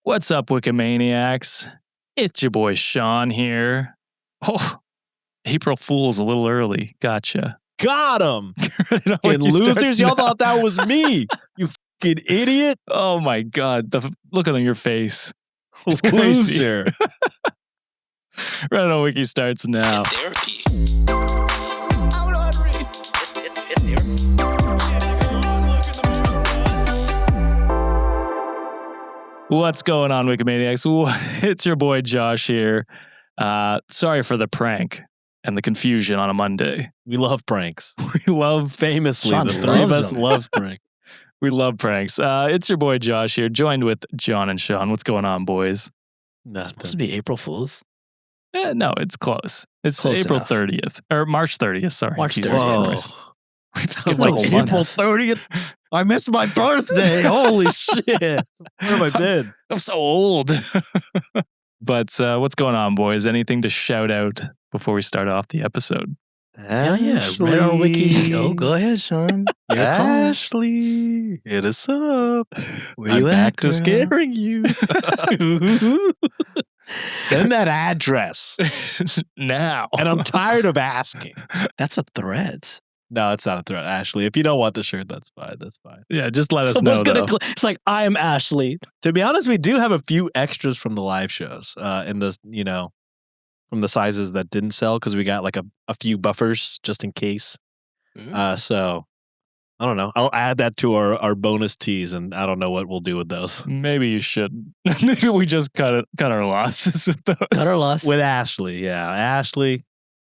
What's up, Wikimaniacs? It's your boy Sean here. Oh, April Fool's a little early. Gotcha. Got him. Fucking Losers, y'all thought that was me. You fucking idiot. Oh my God. The look on your face. It's crazy. Loser. Right on Wiki starts now. Therapy. What's going on, Wikimaniacs? It's your boy Josh here. Sorry for the prank and the confusion on a Monday. We love pranks. We love Famously, Sean the three of us them. loves pranks. We love pranks. It's your boy Josh here, joined with John and Sean. What's going on, boys? It's supposed to be April Fool's. No, it's close. It's Close April enough. 30th. Or March 30th, sorry. March Jesus 30th. Christ. We've I skipped was like like, a month. April 30th? I missed my birthday. Holy shit. Where have I been? I'm so old. But what's going on, boys? Anything to shout out before we start off the episode? Yeah. Read our wiki. Oh, go ahead, Sean. Your call. Ashley, hit us up. Where I'm you back at, to girl? scaring you. Send that address. Now. And I'm tired of asking. That's a threat. No, it's not a threat, Ashley. If you don't want the shirt, that's fine. That's fine. Yeah, just let us know, Someone's though. it's like, I'm Ashley. To be honest, we do have a few extras from the live shows in the, from the sizes that didn't sell because we got like a few buffers just in case. So I don't know. I'll add that to our bonus tees, and I don't know what we'll do with those. Maybe you should. Maybe we just cut our losses with those. Cut our loss. With Ashley, yeah. Ashley,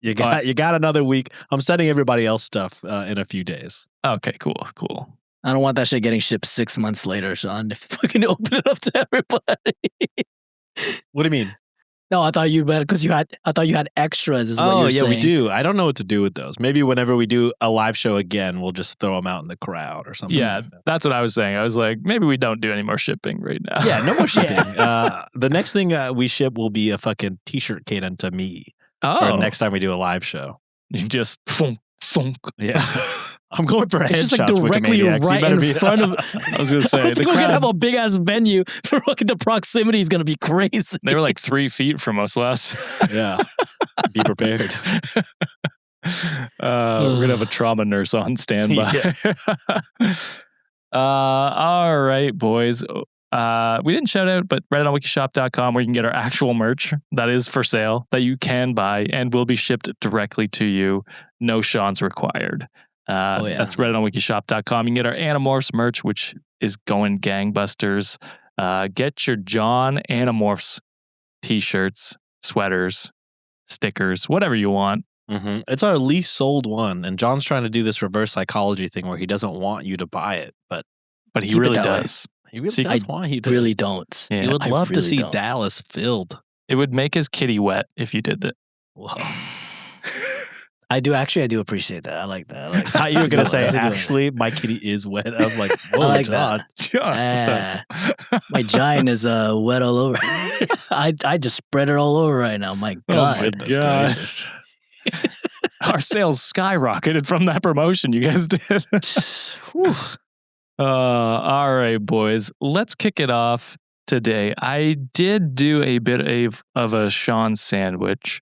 you got another week. I'm sending everybody else stuff in a few days. Okay, cool. I don't want that shit getting shipped 6 months later, Sean. If you fucking open it up to everybody. What do you mean? No, I thought you had extras. Is what Oh, you're yeah, saying. we do. I don't know what to do with those. Maybe whenever we do a live show again, we'll just throw them out in the crowd or something. Yeah, that's what I was saying. I was like, maybe we don't do any more shipping right now. Yeah, no more shipping. The next thing we ship will be a fucking t-shirt canon to me. Oh. Or next time we do a live show. You just thunk, thunk. Yeah. I'm going for It's just like headshots, directly Wikimaniacs. You right better in be- front of. I was going to say, We're the gonna have crowd, a big ass venue for fucking the proximity is gonna be crazy. they were like 3 feet from us last. Yeah. Be prepared. We're going to have a trauma nurse on standby. All right, boys. We didn't shout out, but right on wikishop.com where you can get our actual merch that is for sale that you can buy and will be shipped directly to you. No Sean's required. That's right on wikishop.com. You can get our Animorphs merch, which is going gangbusters. Get your John Animorphs t-shirts, sweaters, stickers, whatever you want. Mm-hmm. It's our least sold one. And John's trying to do this reverse psychology thing where he doesn't want you to buy it. But He Keep it really that way. does. he really See, does want you to. Really don't. Yeah. He would I love to really see don't. Dallas filled. It would make his kitty wet if you did that. Whoa. I do appreciate that. I like that. I like Thought you were That's a going good to say, one. That's a good one. actually, my kitty is wet. I was like, I whoa, like John. that. My giant is wet all over. I just spread it all over right now. My God. Goodness God. gracious. Our sales skyrocketed from that promotion you guys did. Whew. All right, boys. Let's kick it off today. I did do a bit of a Sean sandwich.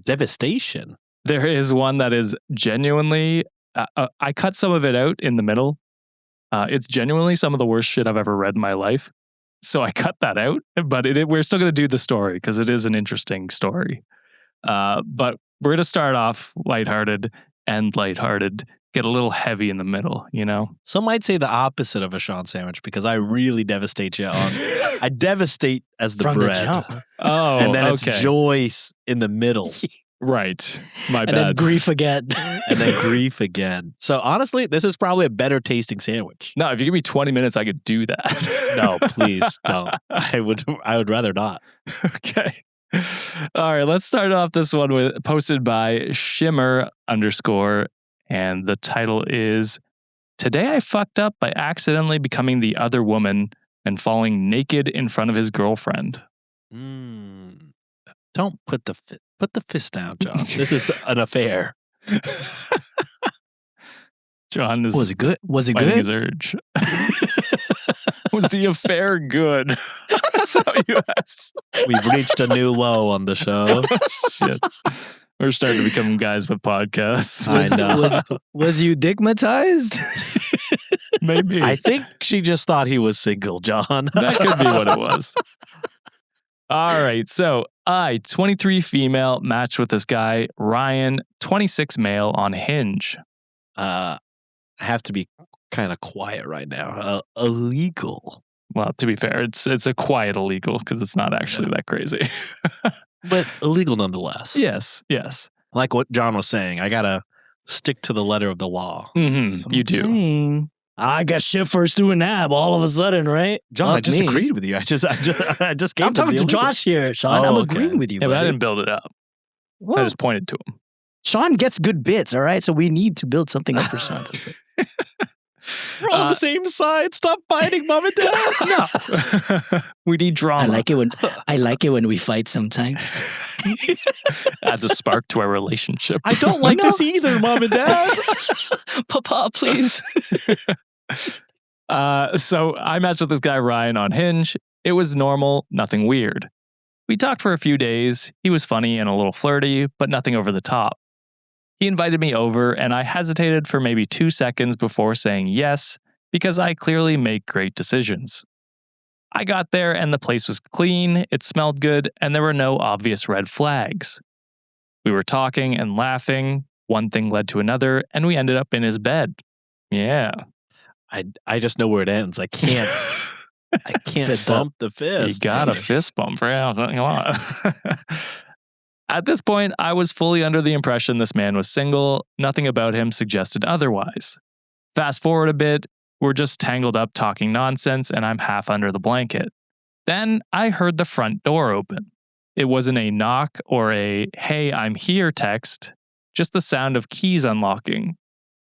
Devastation. There is one that is genuinely, I cut some of it out in the middle. It's genuinely some of the worst shit I've ever read in my life. So I cut that out, but we're still going to do the story because it is an interesting story. But we're going to start off lighthearted and lighthearted, get a little heavy in the middle, you know? Some might say the opposite of a Sean sandwich because I really devastate you on. I devastate as the From bread. the jump. Oh, And then okay. it's joy in the middle. Right. My And bad. then grief again. And then grief again. So honestly, this is probably a better tasting sandwich. No, if you give me 20 minutes, I could do that. No, please don't. I would rather not. Okay. All right, let's start off this one with posted by Shimmer_, and the title is Today I fucked up by accidentally becoming the other woman and falling naked in front of his girlfriend. Don't put the fist down, John. This is an affair. John is Was it good? Was it fighting good? his urge. Was the affair good? That's how you ask. We've reached a new low on the show. Shit. We're starting to become guys with podcasts. I know. Was you digmatized? Maybe. I think she just thought he was single, John. That could be what it was. All right. So I, 23 female, matched with this guy, Ryan, 26 male on Hinge. I have to be kind of quiet right now. Illegal. Well, to be fair, it's a quiet illegal because it's not actually that crazy. But illegal nonetheless. Yes. Like what John was saying, I got to stick to the letter of the law. Mm-hmm. You do. Saying. I got shit first doing that all of a sudden, right? John, Not I just me. agreed with you. I just came I'm talking to Josh here, Sean. Oh, I'm okay. agreeing with you. Yeah, but I buddy. didn't build it up. Well, I just pointed to him. Sean gets good bits, all right? So we need to build something up for Sean. We're on the same side. Stop fighting, Mom and Dad. No. We need drama. I like it when we fight sometimes. Adds a spark to our relationship. I don't like this either, Mom and Dad. Papa, please. So I matched with this guy, Ryan, on Hinge. It was normal, nothing weird. We talked for a few days. He was funny and a little flirty, but nothing over the top. He invited me over, and I hesitated for maybe 2 seconds before saying yes, because I clearly make great decisions. I got there, and the place was clean, it smelled good, and there were no obvious red flags. We were talking and laughing. One thing led to another, and we ended up in his bed. Yeah. I just know where it ends. I can't Fist bump the fist. You got a fist bump for anything you want. At this point, I was fully under the impression this man was single. Nothing about him suggested otherwise. Fast forward a bit, we're just tangled up talking nonsense, and I'm half under the blanket. Then I heard the front door open. It wasn't a knock or a, "Hey, I'm here" text, just the sound of keys unlocking.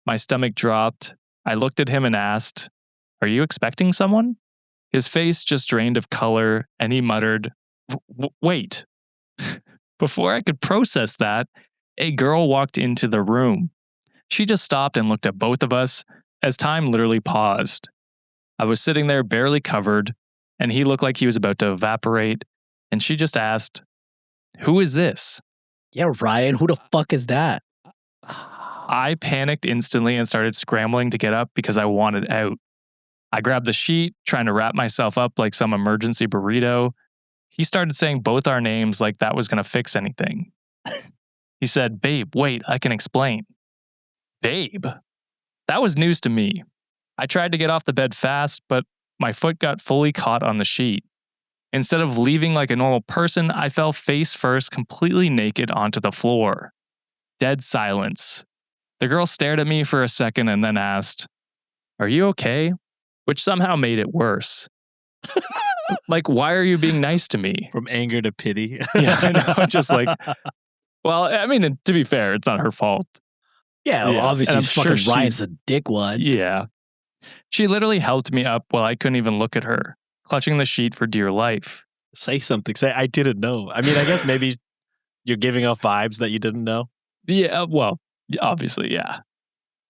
My stomach dropped. I looked at him and asked, "Are you expecting someone?" His face just drained of color, and he muttered, "Wait." Before I could process that, a girl walked into the room. She just stopped and looked at both of us as time literally paused. I was sitting there barely covered, and he looked like he was about to evaporate, and she just asked, "Who is this?" Yeah, Ryan, who the fuck is that? I panicked instantly and started scrambling to get up because I wanted out. I grabbed the sheet, trying to wrap myself up like some emergency burrito. He started saying both our names like that was going to fix anything. He said, "Babe, wait, I can explain." Babe? That was news to me. I tried to get off the bed fast, but my foot got fully caught on the sheet. Instead of leaving like a normal person, I fell face first, completely naked onto the floor. Dead silence. The girl stared at me for a second and then asked, "Are you okay?" Which somehow made it worse. Like, why are you being nice to me? From anger to pity. Yeah, I know. Just like, well, I mean, to be fair, it's not her fault. Yeah, well, Yeah, obviously and I'm fucking sure Ryan's a dickwad. Yeah. She literally helped me up while I couldn't even look at her, clutching the sheet for dear life. Say something. Say, I didn't know. I mean, I guess maybe you're giving off vibes that you didn't know. Yeah, well, obviously, yeah.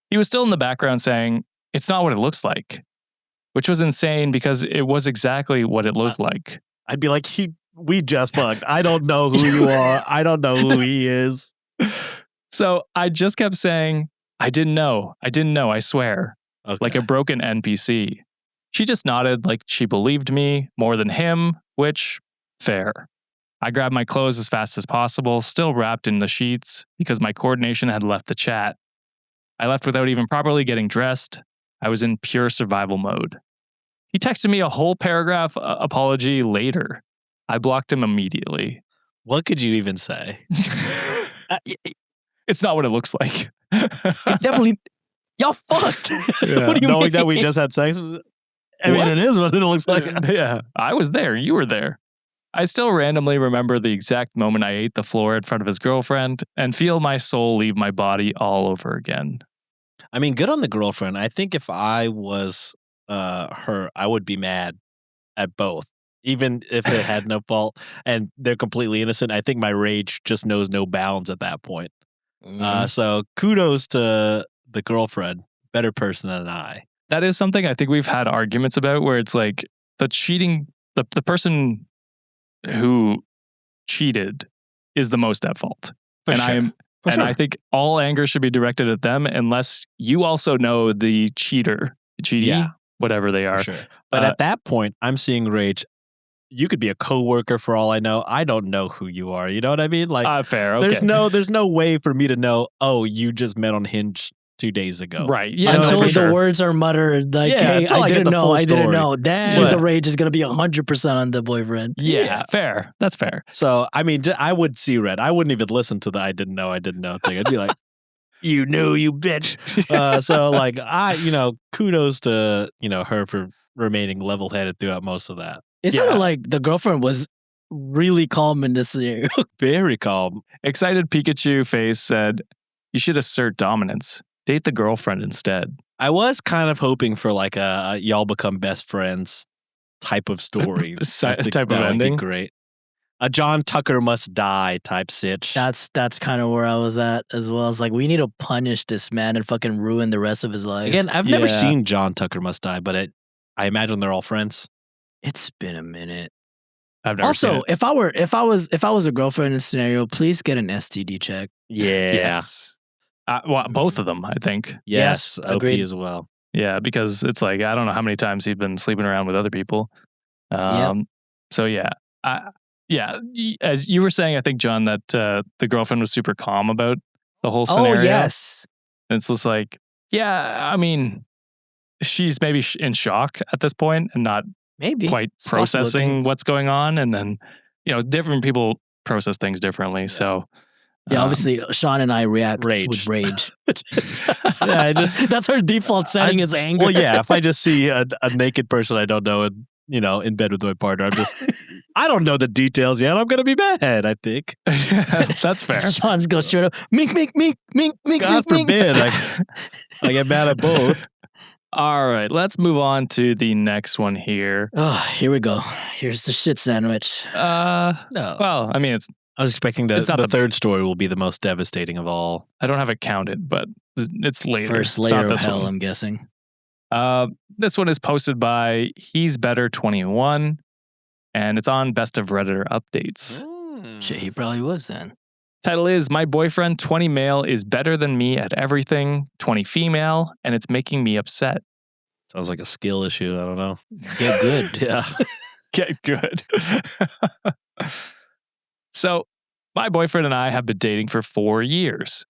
He was still in the background saying, "It's not what it looks like," which was insane because it was exactly what it looked like. I'd be like, we just fucked. I don't know who you are. I don't know who he is. So I just kept saying, I didn't know, I swear." Okay. Like a broken NPC. She just nodded like she believed me more than him, which, fair. I grabbed my clothes as fast as possible, still wrapped in the sheets because my coordination had left the chat. I left without even properly getting dressed. I was in pure survival mode. He texted me a whole paragraph apology later. I blocked him immediately. What could you even say? It's not what it looks like. Definitely, y'all fucked. Yeah. What do you Knowing mean? that we just had sex? I mean, What? it is what it looks like. Yeah, I was there. You were there. I still randomly remember the exact moment I ate the floor in front of his girlfriend and feel my soul leave my body all over again. I mean, good on the girlfriend. I think if I was her, I would be mad at both. Even if it had no fault and they're completely innocent, I think my rage just knows no bounds at that point. So kudos to the girlfriend. Better person than I. That is something I think we've had arguments about where it's like, the cheating, the person who cheated is the most at fault. For and sure. I think all anger should be directed at them unless you also know the cheater, whatever they are. For sure. But at that point, I'm seeing rage. You could be a coworker for all I know. I don't know who you are. You know what I mean? Like, fair. Okay. there's no way for me to know. Oh, you just met on Hinge 2 days ago. Right. Yeah. Until for the sure. words are muttered, like, Yeah, hey, until I I get didn't the know, full I didn't story. know. Then But- the rage is going to be 100% on the boyfriend. Yeah, fair. That's fair. So, I mean, I would see red. I wouldn't even listen to the I didn't know thing. I'd be like, you knew, you bitch. So, like, kudos to, her for remaining level-headed throughout most of that. It sounded like the girlfriend was really calm in this scenario. Very calm. Excited Pikachu face said, "You should assert dominance. Date the girlfriend instead." I was kind of hoping for like a y'all become best friends type of story. I think type of that would be ending? great. A John Tucker must die type sitch. That's kind of where I was at as well. It's like, we need to punish this man and fucking ruin the rest of his life. Again, I've never Yeah. seen John Tucker Must Die, but I imagine they're all friends. It's been a minute. I've never seen Also, it. if I was a girlfriend in this scenario, please get an STD check. Yeah. Yes. Well, both of them, I think. Yes. Yes, OP agreed. as well. Yeah, because it's like, I don't know how many times he'd been sleeping around with other people. So yeah. As you were saying, I think, John, that the girlfriend was super calm about the whole scenario. Oh, yes. And it's just like, yeah, I mean, she's maybe in shock at this point and not Maybe. quite It's possible, processing what's going on. And then, different people process things differently. So, Yeah, obviously, Sean and I react Rage. with rage. Yeah, That's our default setting is anger. Well, yeah, if I just see a naked person I don't know and, in bed with my partner, I don't know the details yet. I'm going to be mad, I think. that's fair. Sean's go straight up, mink, mink, mink, mink, mink, God mink, mink. forbid I get mad at both. All right, let's move on to the next one here. Oh, here we go. Here's the shit sandwich. No. Well, I mean, I was expecting that It's not the the- third story will be the most devastating of all. I don't have it counted, but it's later. First It's layer not of this hell, one. I'm guessing. This one is posted by He's Better 21, and it's on Best of Redditor updates. Shit, he probably was then. Title is, My boyfriend 20 male is better than me at everything, 20 female, and it's making me upset. Sounds like a skill issue. I don't know. Get good. Yeah. Get good. So, my boyfriend and I have been dating for 4 years.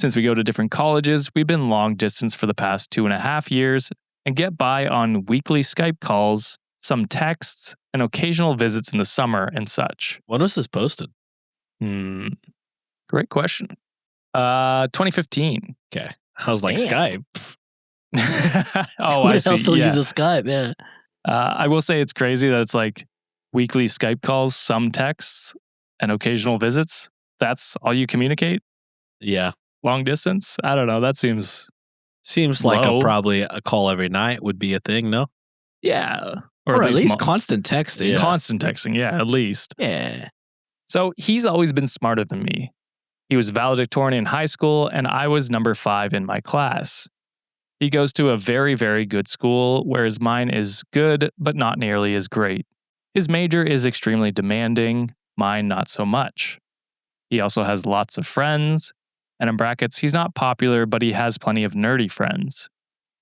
Since we go to different colleges, we've been long distance for the past 2.5 years and get by on weekly Skype calls, some texts, and occasional visits in the summer and such. When was this posted? Great question. 2015. Okay. I was like, Damn. Skype. Oh, Who I else see. still Yeah. uses Skype? Yeah. I will say it's crazy that it's like weekly Skype calls, some texts, and occasional visits. That's all you communicate? Yeah. Long distance? I don't know. That seems, Seems like Low. probably a call every night would be a thing, no? yeah. Or at least mo- constant texting. Yeah. constant texting. Yeah, at least. Yeah. So he's always been smarter than me. He was valedictorian in high school, and I was number 5 in my class. He goes to a very, very good school, whereas mine is good, but not nearly as great. His major is extremely demanding, mine not so much. He also has lots of friends, and in brackets, he's not popular, but he has plenty of nerdy friends,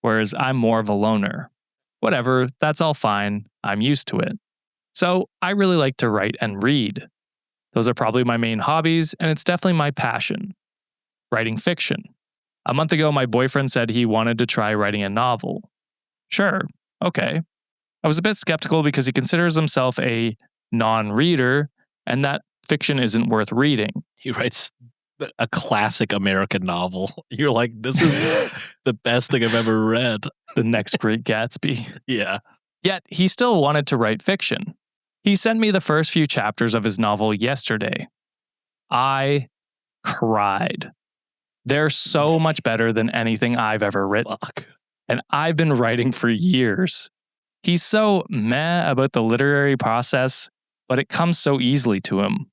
whereas I'm more of a loner. Whatever, that's all fine, I'm used to it. So I really like to write and read. Those are probably my main hobbies, and it's definitely my passion. Writing fiction. A month ago, my boyfriend said he wanted to try writing a novel. Sure, okay. I was a bit skeptical because he considers himself a non-reader, and that fiction isn't worth reading. He writes a classic American novel. You're like, this is the best thing I've ever read. The next Great Gatsby. Yeah. Yet, he still wanted to write fiction. He sent me the first few chapters of his novel yesterday. I cried. They're so much better than anything I've ever written. Fuck. And I've been writing for years. He's so meh about the literary process, but it comes so easily to him.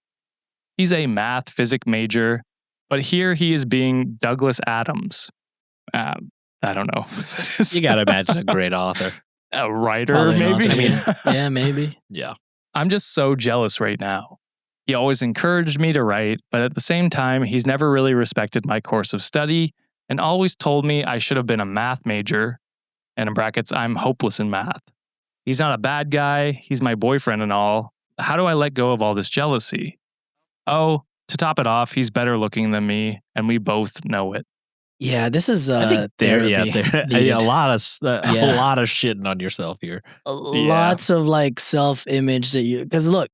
He's a math physics major, but here he is being Douglas Adams. I don't know. You got to imagine a great author. A writer, Probably not. maybe? I mean, yeah, maybe. Yeah. I'm just so jealous right now. He always encouraged me to write, but at the same time, he's never really respected my course of study and always told me I should have been a math major. And in brackets, I'm hopeless in math. He's not a bad guy. He's my boyfriend and all. How do I let go of all this jealousy? Oh, to top it off, he's better looking than me, and we both know it. Yeah, this is I think therapy. a lot of shitting on yourself here. Lots of like self-image that you, because look,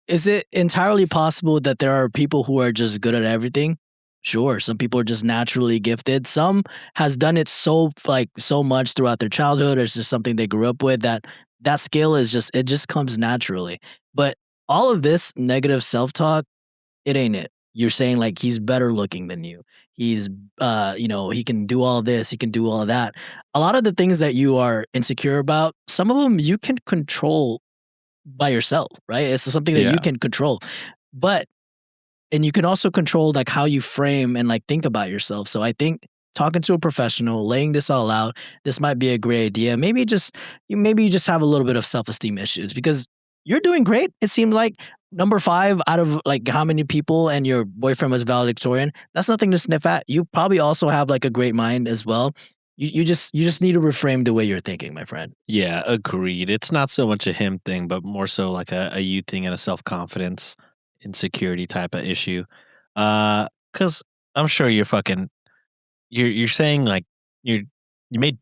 is it entirely possible that there are people who are just good at everything? Sure, some people are just naturally gifted. Some has done it so much throughout their childhood, or it's just something they grew up with that skill is just, it just comes naturally. But all of this negative self-talk, it ain't it. You're saying like he's better looking than you. He's he can do all this, he can do all that. A lot of the things that you are insecure about, some of them you can control by yourself, right? It's something that you can control. And you can also control like how you frame and like think about yourself. So I think talking to a professional, laying this all out, this might be a great idea. Maybe you just have a little bit of self-esteem issues because you're doing great. It seemed like number 5 out of like how many people, and your boyfriend was valedictorian. That's nothing to sniff at. You probably also have like a great mind as well. You just need to reframe the way you're thinking, my friend. Yeah, agreed. It's not so much a him thing, but more so like a you thing and a self-confidence, insecurity type of issue. Because I'm sure you're saying like you made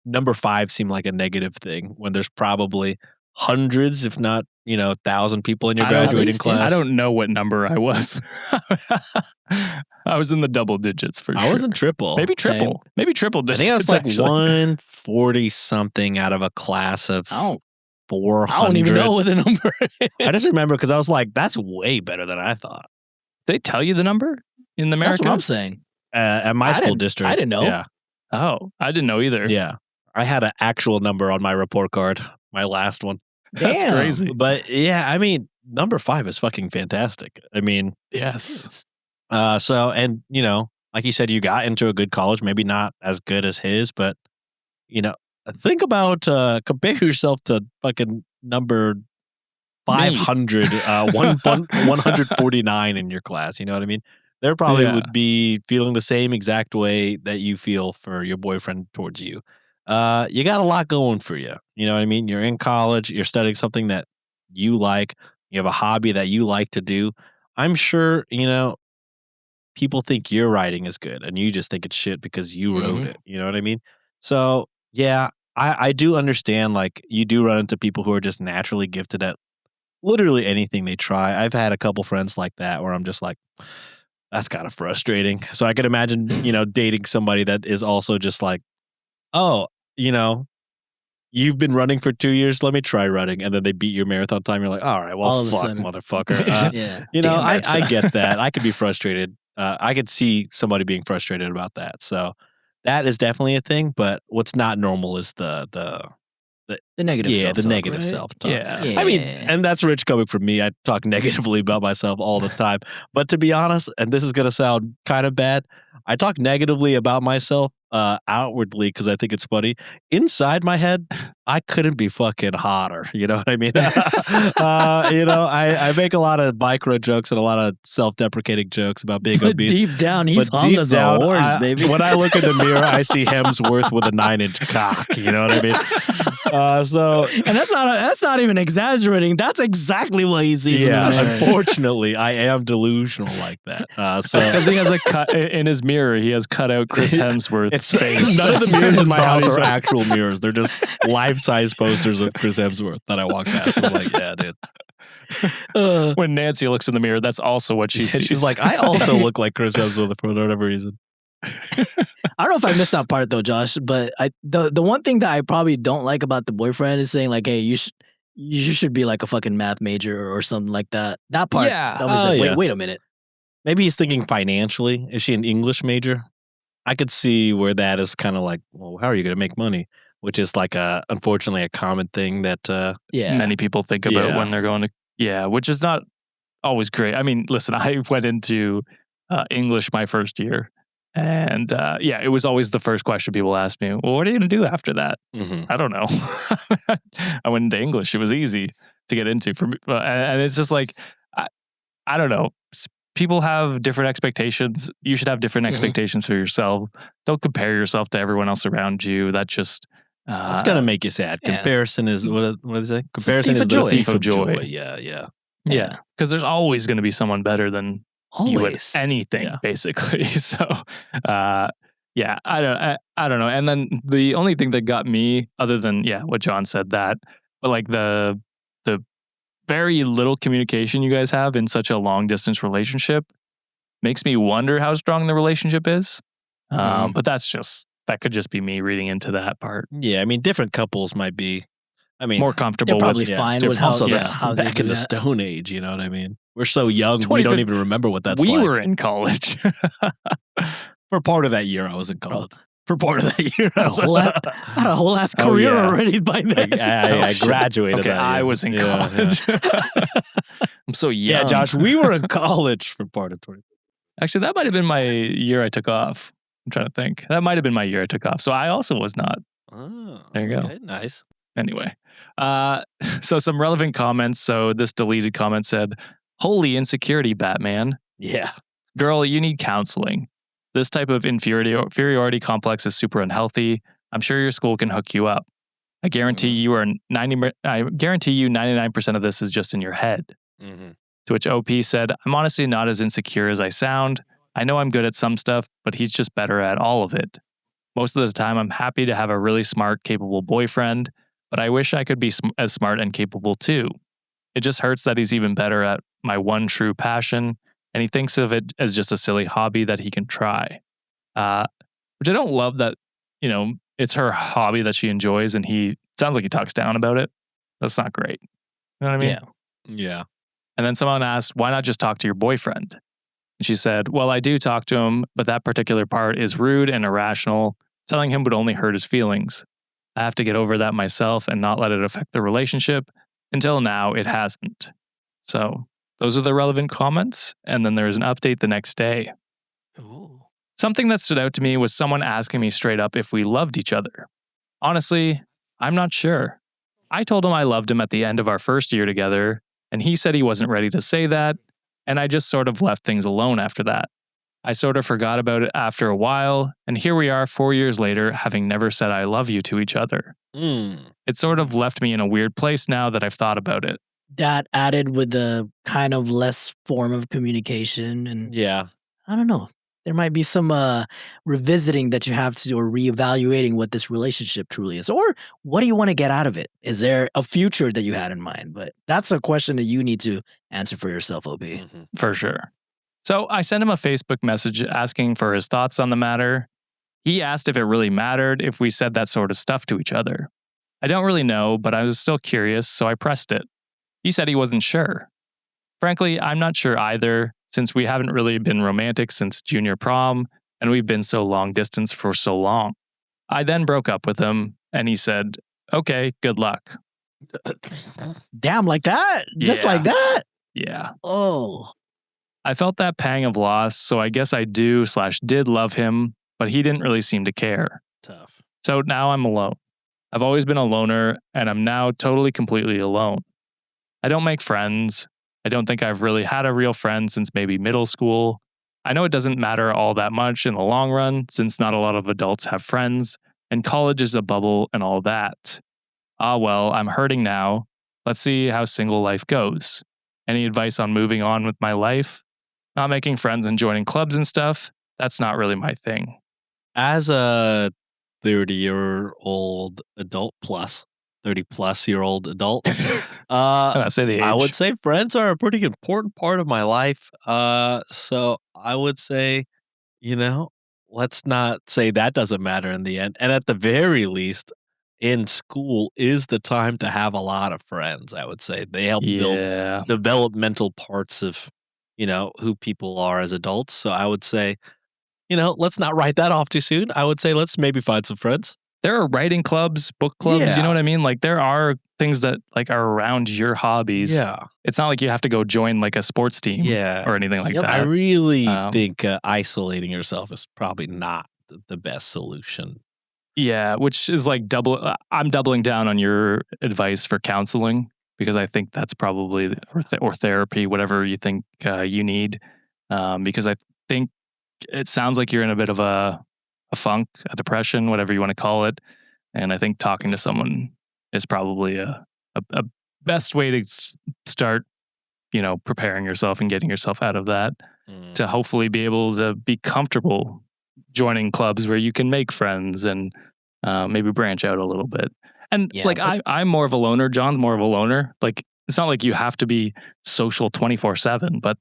number 5 seem like a negative thing when there's probably hundreds, if not 1,000 people in your graduating class. I don't know what number I was. I was in the double digits for sure. I was in triple. Maybe triple. Same. Maybe triple digits. I think I was like 140 something out of a class of 400. I don't even know what the number is. I just remember because I was like, that's way better than I thought. They tell you the number in the America? That's what I'm saying. At my school district. I didn't know. Yeah. Oh, I didn't know either. Yeah. I had an actual number on my report card, my last one. That's Damn. crazy. But yeah, I mean, number 5 is fucking fantastic. I mean, Yes. so, and like you said, you got into a good college, maybe not as good as his, but think about compare yourself to fucking number 500, 149 in your class. You know what I mean? There probably would be feeling the same exact way that you feel for your boyfriend towards you. You got a lot going for you. You know what I mean? You're in college, you're studying something that you like, you have a hobby that you like to do. I'm sure, people think your writing is good and you just think it's shit because you wrote it. You know what I mean? So, yeah, I do understand, like, you do run into people who are just naturally gifted at literally anything they try. I've had a couple friends like that where I'm just like, that's kind of frustrating. So I could imagine, dating somebody that is also just like, oh, you've been running for 2 years. Let me try running. And then they beat your marathon time. You're like, all right, well, fuck, motherfucker. I get that. I could be frustrated. I could see somebody being frustrated about that. So that is definitely a thing. But what's not normal is the negative self-talk. The negative right? self-talk. Yeah. I mean, and that's rich coming from me. I talk negatively about myself all the time. But to be honest, and this is going to sound kind of bad, I talk negatively about myself outwardly because I think it's funny. Inside my head, I couldn't be fucking hotter. You know what I mean? I make a lot of micro jokes and a lot of self-deprecating jokes about being obese. Deep down, he's hung as a horse, baby. When I look in the mirror, I see Hemsworth with a 9-inch cock. You know what I mean? And that's not even exaggerating. That's exactly what he sees. Yeah, in the mirror. unfortunately, I am delusional like that. So because he has a cut in his mirror. He has cut out Chris Hemsworth's face. None of the mirrors in my house are actual mirrors. They're just life-size posters of Chris Hemsworth that I walk past. I'm like, yeah, dude. When Nancy looks in the mirror, that's also what she sees. She's like, I also look like Chris Hemsworth for whatever reason. I don't know if I missed that part though, Josh. But the one thing that I probably don't like about the boyfriend is saying like, hey, you should be like a fucking math major or something like that. That part. Yeah. I was like, wait a minute. Maybe he's thinking financially. Is she an English major? I could see where that is kind of like, well, how are you going to make money? Which is like unfortunately a common thing that many people think about when they're going to, which is not always great. I mean, listen, I went into English my first year And yeah, it was always the first question people asked me. Well, what are you going to do after that? I don't know. I went into English. It was easy to get into for me. And it's just like, I don't know. People have different expectations. You should have different expectations for yourself. Don't compare yourself to everyone else around you. That just... it's going to make you sad. Yeah. Comparison is, what do they say? Comparison is the thief of joy. Yeah. Because there's always going to be someone better than you at anything, basically. So, yeah, I don't know. And then the only thing that got me, other than what John said, that, but like the very little communication you guys have in such a long distance relationship makes me wonder how strong the relationship is. But that could just be me reading into that part. Yeah, I mean, different couples might be, more comfortable. They're probably with, fine with how. Also, Yeah, that's how they back do in the that. Stone Age. You know what I mean? We're so young, we don't even remember what that's like. We were in college. For part of that year, I was in college. For part of that year, I had a whole ass career already by then. I graduated. Okay, I was in college. I'm so young. Yeah, Josh, we were in college for part of 20. Actually, that might have been my year I took off. I'm trying to think. That might have been my year I took off. So I also was not. Oh, there you go. Nice. Anyway, so some relevant comments. So this deleted comment said, "Holy insecurity, Batman. Yeah. Girl, you need counseling. This type of inferiority complex is super unhealthy. I'm sure your school can hook you up. I guarantee you 99% of this is just in your head." To which OP said, "I'm honestly not as insecure as I sound. I know I'm good at some stuff, but he's just better at all of it. Most of the time, I'm happy to have a really smart, capable boyfriend, but I wish I could be as smart and capable too. It just hurts that he's even better at my one true passion, and he thinks of it as just a silly hobby that he can try." Which I don't love that, it's her hobby that she enjoys, and he sounds like he talks down about it. That's not great. You know what I mean? Yeah. And then someone asked, "Why not just talk to your boyfriend?" And she said, "Well, I do talk to him, but that particular part is rude and irrational. Telling him would only hurt his feelings. I have to get over that myself and not let it affect the relationship. Until now, it hasn't." So those are the relevant comments. And then there's an update the next day. Ooh. Something that stood out to me was someone asking me straight up if we loved each other. Honestly, I'm not sure. I told him I loved him at the end of our first year together, and he said he wasn't ready to say that, and I just sort of left things alone after that. I sort of forgot about it after a while, and here we are 4 years later, having never said I love you to each other. It sort of left me in a weird place now that I've thought about it. That added with the kind of less form of communication, and I don't know. There might be some revisiting that you have to do, or reevaluating what this relationship truly is. Or what do you want to get out of it? Is there a future that you had in mind? But that's a question that you need to answer for yourself, OP. For sure. So I sent him a Facebook message asking for his thoughts on the matter. He asked if it really mattered if we said that sort of stuff to each other. I don't really know, but I was still curious, so I pressed it. He said he wasn't sure. Frankly, I'm not sure either, since we haven't really been romantic since junior prom, and we've been so long distance for so long. I then broke up with him, and he said, "Okay, good luck." Damn, like that? Just like that? Yeah. Oh. I felt that pang of loss, so I guess I did love him, but he didn't really seem to care. Tough. So now I'm alone. I've always been a loner, and I'm now totally, completely alone. I don't make friends. I don't think I've really had a real friend since maybe middle school. I know it doesn't matter all that much in the long run, since not a lot of adults have friends, and college is a bubble and all that. Ah well, I'm hurting now. Let's see how single life goes. Any advice on moving on with my life? Not making friends and joining clubs and stuff, that's not really my thing. As a 30-year-old adult plus, 30-plus-year-old adult, say the age. I would say friends are a pretty important part of my life. So I would say, let's not say that doesn't matter in the end. And at the very least, in school is the time to have a lot of friends, I would say. They help build developmental parts of, who people are as adults. So I would say, let's not write that off too soon. I would say let's maybe find some friends. there are writing clubs, book clubs, Yeah. you know what I mean? Like there are things that like are around your hobbies. Yeah. It's not like you have to go join like a sports team Yeah. or anything like Yep. that. I really Um, think isolating yourself is probably not the best solution. Yeah, which is like I'm doubling down on your advice for counseling because I think that's probably or therapy, whatever you think you need. Because I think it sounds like you're in a bit of a funk, a depression, whatever you want to call it, and I think talking to someone is probably a best way to start. Preparing yourself and getting yourself out of that to hopefully be able to be comfortable joining clubs where you can make friends and maybe branch out a little bit. And Yeah, I'm more of a loner. John's more of a loner. Like it's not like you have to be social 24/7, but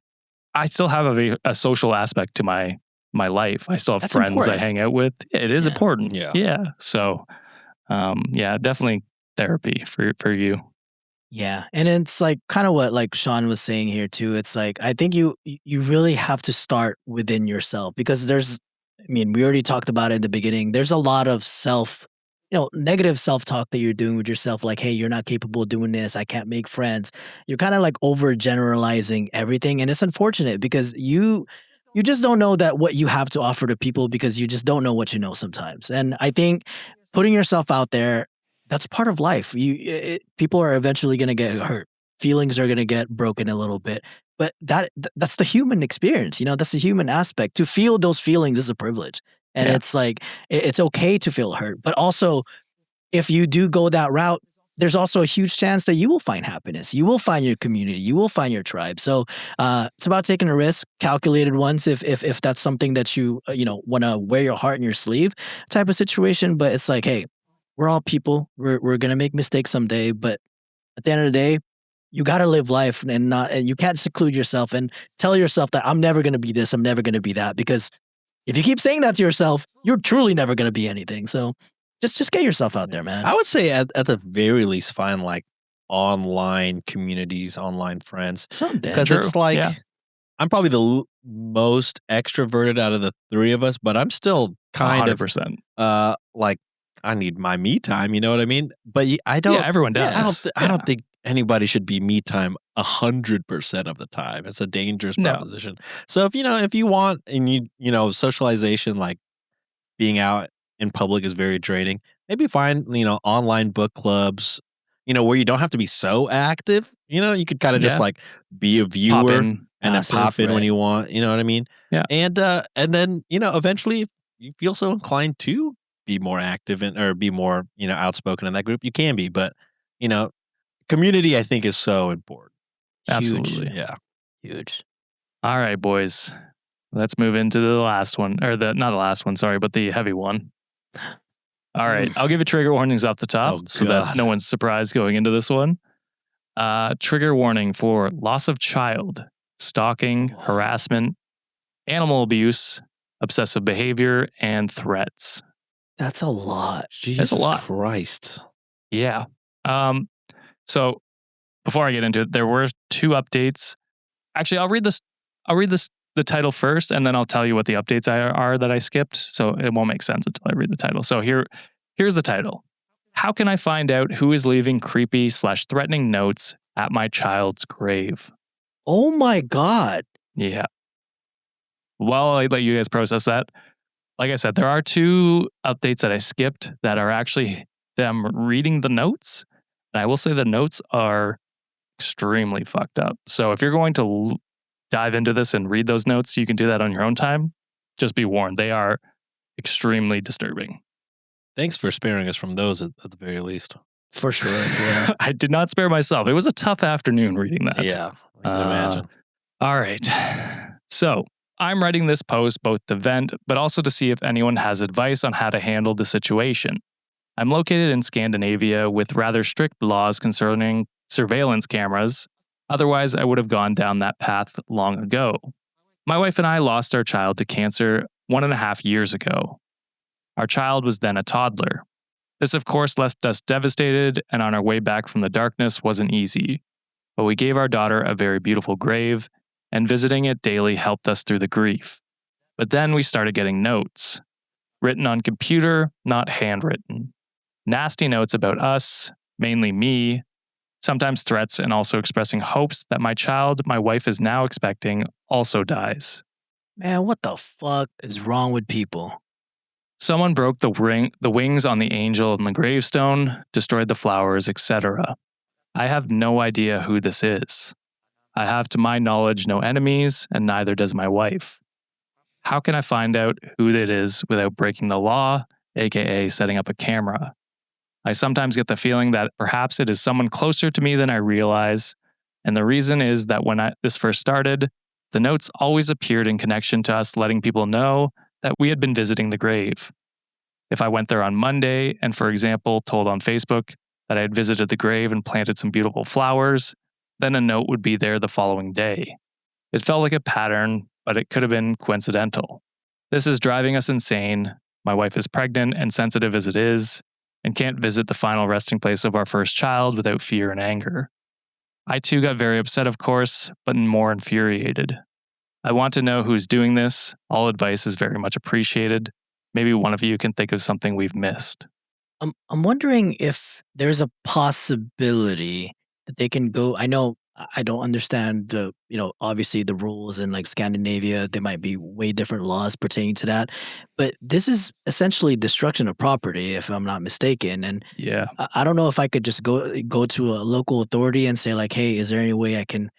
I still have a social aspect to my life. I still have That's friends important. I hang out with. It is Yeah. important. Yeah. Yeah. So, definitely therapy for you. Yeah, and it's like kind of what like Sean was saying here too. It's like I think you really have to start within yourself because I mean, we already talked about it in the beginning. There's a lot of negative self-talk that you're doing with yourself like, "Hey, you're not capable of doing this. I can't make friends." You're kind of like overgeneralizing everything and it's unfortunate because you just don't know that what you have to offer to people because you just don't know what you know sometimes. And I think putting yourself out there that's part of life. People are eventually going to get hurt. Feelings are going to get broken a little bit. But that's the human experience, that's the human aspect. To feel those feelings is a privilege. And Yeah. it's like it's okay to feel hurt. But also if you do go that route, there's also a huge chance that you will find happiness. You will find your community. You will find your tribe. So it's about taking a risk, calculated ones, if that's something that you want to wear your heart in your sleeve type of situation. But it's like, hey, we're all people. We're gonna make mistakes someday, but at the end of the day, you gotta live life and you can't seclude yourself and tell yourself that I'm never gonna be this, I'm never gonna be that. Because if you keep saying that to yourself, you're truly never gonna be anything. So just get yourself out there, man. I would say at the very least find like online communities, online friends. Something. Because True. it's like Yeah. I'm probably the most extroverted out of the three of us, but I'm still kind 100%. of like I need my me time, you know what I mean? But I don't. Yeah, everyone does. I don't think anybody should be me time 100% of the time. It's a dangerous No. proposition. So if you want and socialization, like being out in public is very draining. Maybe find online book clubs, where you don't have to be so active. You could kind of just Yeah. like be a Pop viewer in. and then Passive, pop in when right. you want. You know what I mean? Yeah. And then eventually, if you feel so inclined to be more active or be more outspoken in that group, you can be. But community, I think, is so important. Absolutely. Huge. Yeah. Huge. All right, boys. Let's move into the last one, or not the last one, sorry, but the heavy one. All right, I'll give you trigger warnings off the top Oh, so that God. no one's surprised going into this one. Trigger warning for loss of child, stalking, harassment, animal abuse, obsessive behavior, and threats. That's a lot. Jesus lot. Christ. Yeah. So before I get into it, there were 2 updates. Actually, I'll read the title first, and then I'll tell you what the updates are that I skipped. So it won't make sense until I read the title. So here's the title. How can I find out who is leaving creepy/threatening notes at my child's grave? Oh my God. Yeah. While I let you guys process that, like I said, there are 2 updates that I skipped that are actually them reading the notes. And I will say the notes are extremely fucked up. So if you're going to dive into this and read those notes, you can do that on your own time. Just be warned, they are extremely disturbing. Thanks for sparing us from those at the very least. For sure. Yeah. I did not spare myself. It was a tough afternoon reading that. Yeah, I can imagine. All right. So I'm writing this post both to vent, but also to see if anyone has advice on how to handle the situation. I'm located in Scandinavia with rather strict laws concerning surveillance cameras. Otherwise, I would have gone down that path long ago. My wife and I lost our child to cancer 1.5 years ago. Our child was then a toddler. This, of course, left us devastated, and on our way back from the darkness wasn't easy. But we gave our daughter a very beautiful grave, and visiting it daily helped us through the grief. But then we started getting notes. Written on computer, not handwritten. Nasty notes about us, mainly me, sometimes threats, and also expressing hopes that my child my wife is now expecting also dies. Man, what the fuck is wrong with people? Someone broke the wings on the angel in the gravestone, destroyed the flowers, etc. I have no idea who this is. I have, to my knowledge, no enemies, and neither does my wife. How can I find out who it is without breaking the law, aka setting up a camera? I sometimes get the feeling that perhaps it is someone closer to me than I realize, and the reason is that when this first started, the notes always appeared in connection to us letting people know that we had been visiting the grave. If I went there on Monday and, for example, told on Facebook that I had visited the grave and planted some beautiful flowers, then a note would be there the following day. It felt like a pattern, but it could have been coincidental. This is driving us insane. My wife is pregnant and sensitive as it is, and can't visit the final resting place of our first child without fear and anger. I too got very upset, of course, but more infuriated. I want to know who's doing this. All advice is very much appreciated. Maybe one of you can think of something we've missed. I'm wondering if there's a possibility that they can go. I know I don't understand the, obviously the rules in like Scandinavia, there might be way different laws pertaining to that. But this is essentially destruction of property, if I'm not mistaken. And Yeah. I don't know if I could just go to a local authority and say like, hey, is there any way I can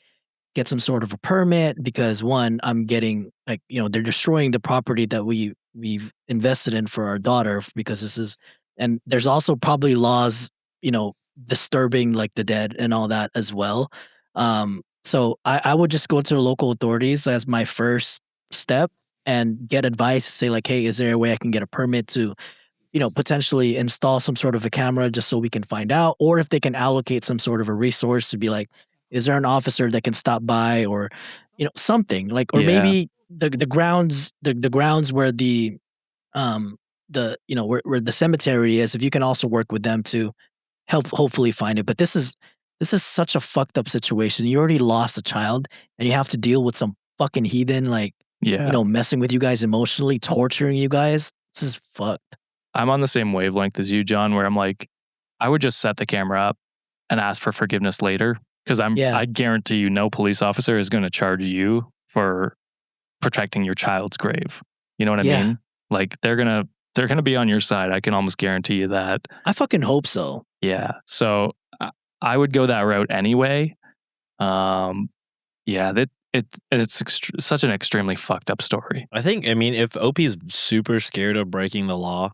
get some sort of a permit? Because one, I'm getting like, they're destroying the property that we've invested in for our daughter, because this is, and there's also probably laws, disturbing like the dead and all that as well. So I would just go to the local authorities as my first step and get advice, say like, hey, is there a way I can get a permit to, potentially install some sort of a camera just so we can find out, or if they can allocate some sort of a resource to be like, is there an officer that can stop by, or, something like, or Yeah. maybe the grounds, the grounds where the where the cemetery is, if you can also work with them to help hopefully find it. But this is such a fucked up situation. You already lost a child and you have to deal with some fucking heathen, like, Yeah. messing with you guys emotionally, torturing you guys. This is fucked. I'm on the same wavelength as you, John, where I'm like, I would just set the camera up and ask for forgiveness later. Because I guarantee you no police officer is going to charge you for protecting your child's grave. You know what I mean? Like they're gonna be on your side. I can almost guarantee you that. I fucking hope so. Yeah. So I would go that route anyway. It's such an extremely fucked up story. I mean, if OP is super scared of breaking the law,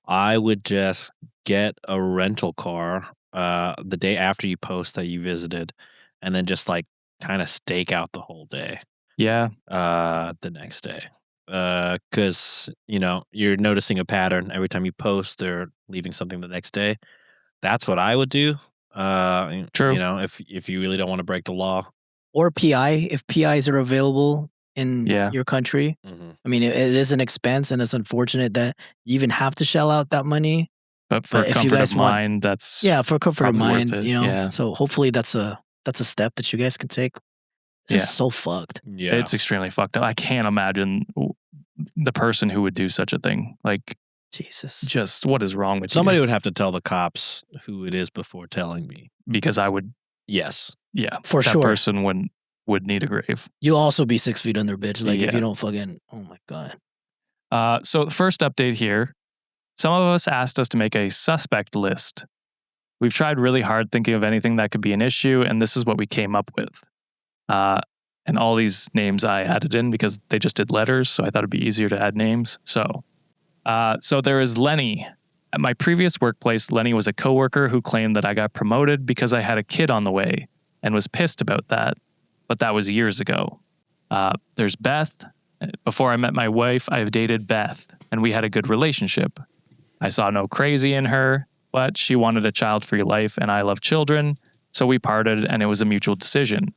I would just get a rental car the day after you post that you visited, and then just like kind of stake out the whole day. Yeah. The next day. Because, you're noticing a pattern every time you post, they're leaving something the next day. That's what I would do. True. If you really don't want to break the law. Or PI, if PIs are available in your country. Mm-hmm. I mean, it is an expense, and it's unfortunate that you even have to shell out that money. But for comfort of mind, that's for comfort of mind, Yeah. So hopefully that's a step that you guys can take. This is so fucked. Yeah, it's extremely fucked up. I can't imagine the person who would do such a thing. Like, Jesus, just what is wrong with somebody you? would have to tell the cops who it is before telling me. Because I would. Yes. Yeah, for that sure. That person would need a grave. You'll also be 6 feet under, bitch. Like if you don't fucking. Oh my god. So the first update here. Some of us asked us to make a suspect list. We've tried really hard thinking of anything that could be an issue, and this is what we came up with. And all these names I added in because they just did letters, so I thought it'd be easier to add names. So there is Lenny. At my previous workplace, Lenny was a coworker who claimed that I got promoted because I had a kid on the way and was pissed about that. But that was years ago. There's Beth. Before I met my wife, I've dated Beth, and we had a good relationship. I saw no crazy in her, but she wanted a child-free life, and I love children, so we parted, and it was a mutual decision.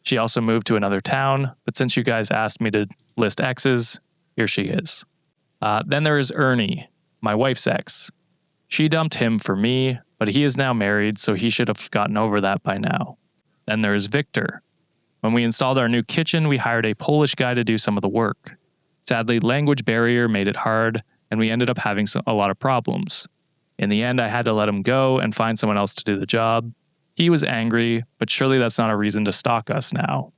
She also moved to another town, but since you guys asked me to list exes, here she is. Then there is Ernie, my wife's ex. She dumped him for me, but he is now married, so he should have gotten over that by now. Then there is Victor. When we installed our new kitchen, we hired a Polish guy to do some of the work. Sadly, language barrier made it hard, and we ended up having a lot of problems. In the end, I had to let him go and find someone else to do the job. He was angry, but surely that's not a reason to stalk us now.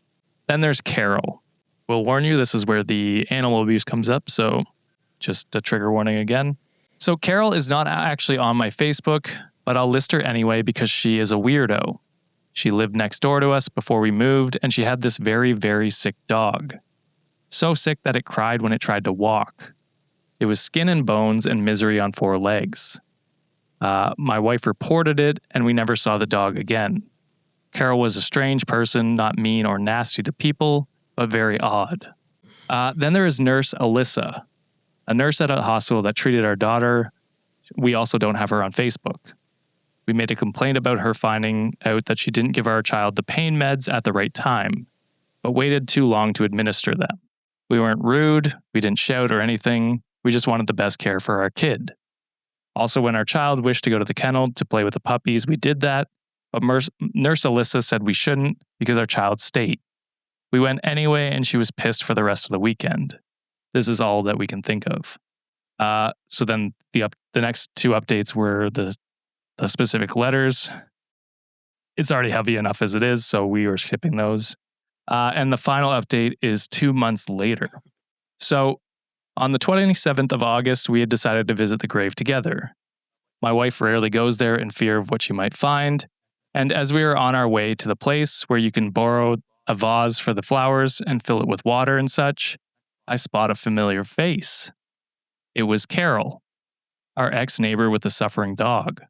Then there's Carol. We'll warn you, this is where the animal abuse comes up, so just a trigger warning again. So Carol is not actually on my Facebook, but I'll list her anyway because she is a weirdo. She lived next door to us before we moved, and she had this very, very sick dog. So sick that it cried when it tried to walk. It was skin and bones and misery on 4 legs. My wife reported it, and we never saw the dog again. Carol was a strange person, not mean or nasty to people, but very odd. Then there is Nurse Alyssa, a nurse at a hospital that treated our daughter. We also don't have her on Facebook. We made a complaint about her finding out that she didn't give our child the pain meds at the right time, but waited too long to administer them. We weren't rude, we didn't shout or anything, we just wanted the best care for our kid. Also, when our child wished to go to the kennel to play with the puppies, we did that, but Nurse Alyssa said we shouldn't because our child's state. We went anyway, and she was pissed for the rest of the weekend. This is all that we can think of. So then the next 2 updates were the specific letters. It's already heavy enough as it is, so we were skipping those. And the final update is 2 months later. So on the 27th of August, we had decided to visit the grave together. My wife rarely goes there in fear of what she might find. And as we were on our way to the place where you can borrow a vase for the flowers and fill it with water and such, I spot a familiar face. It was Carol, our ex-neighbor with the suffering dog.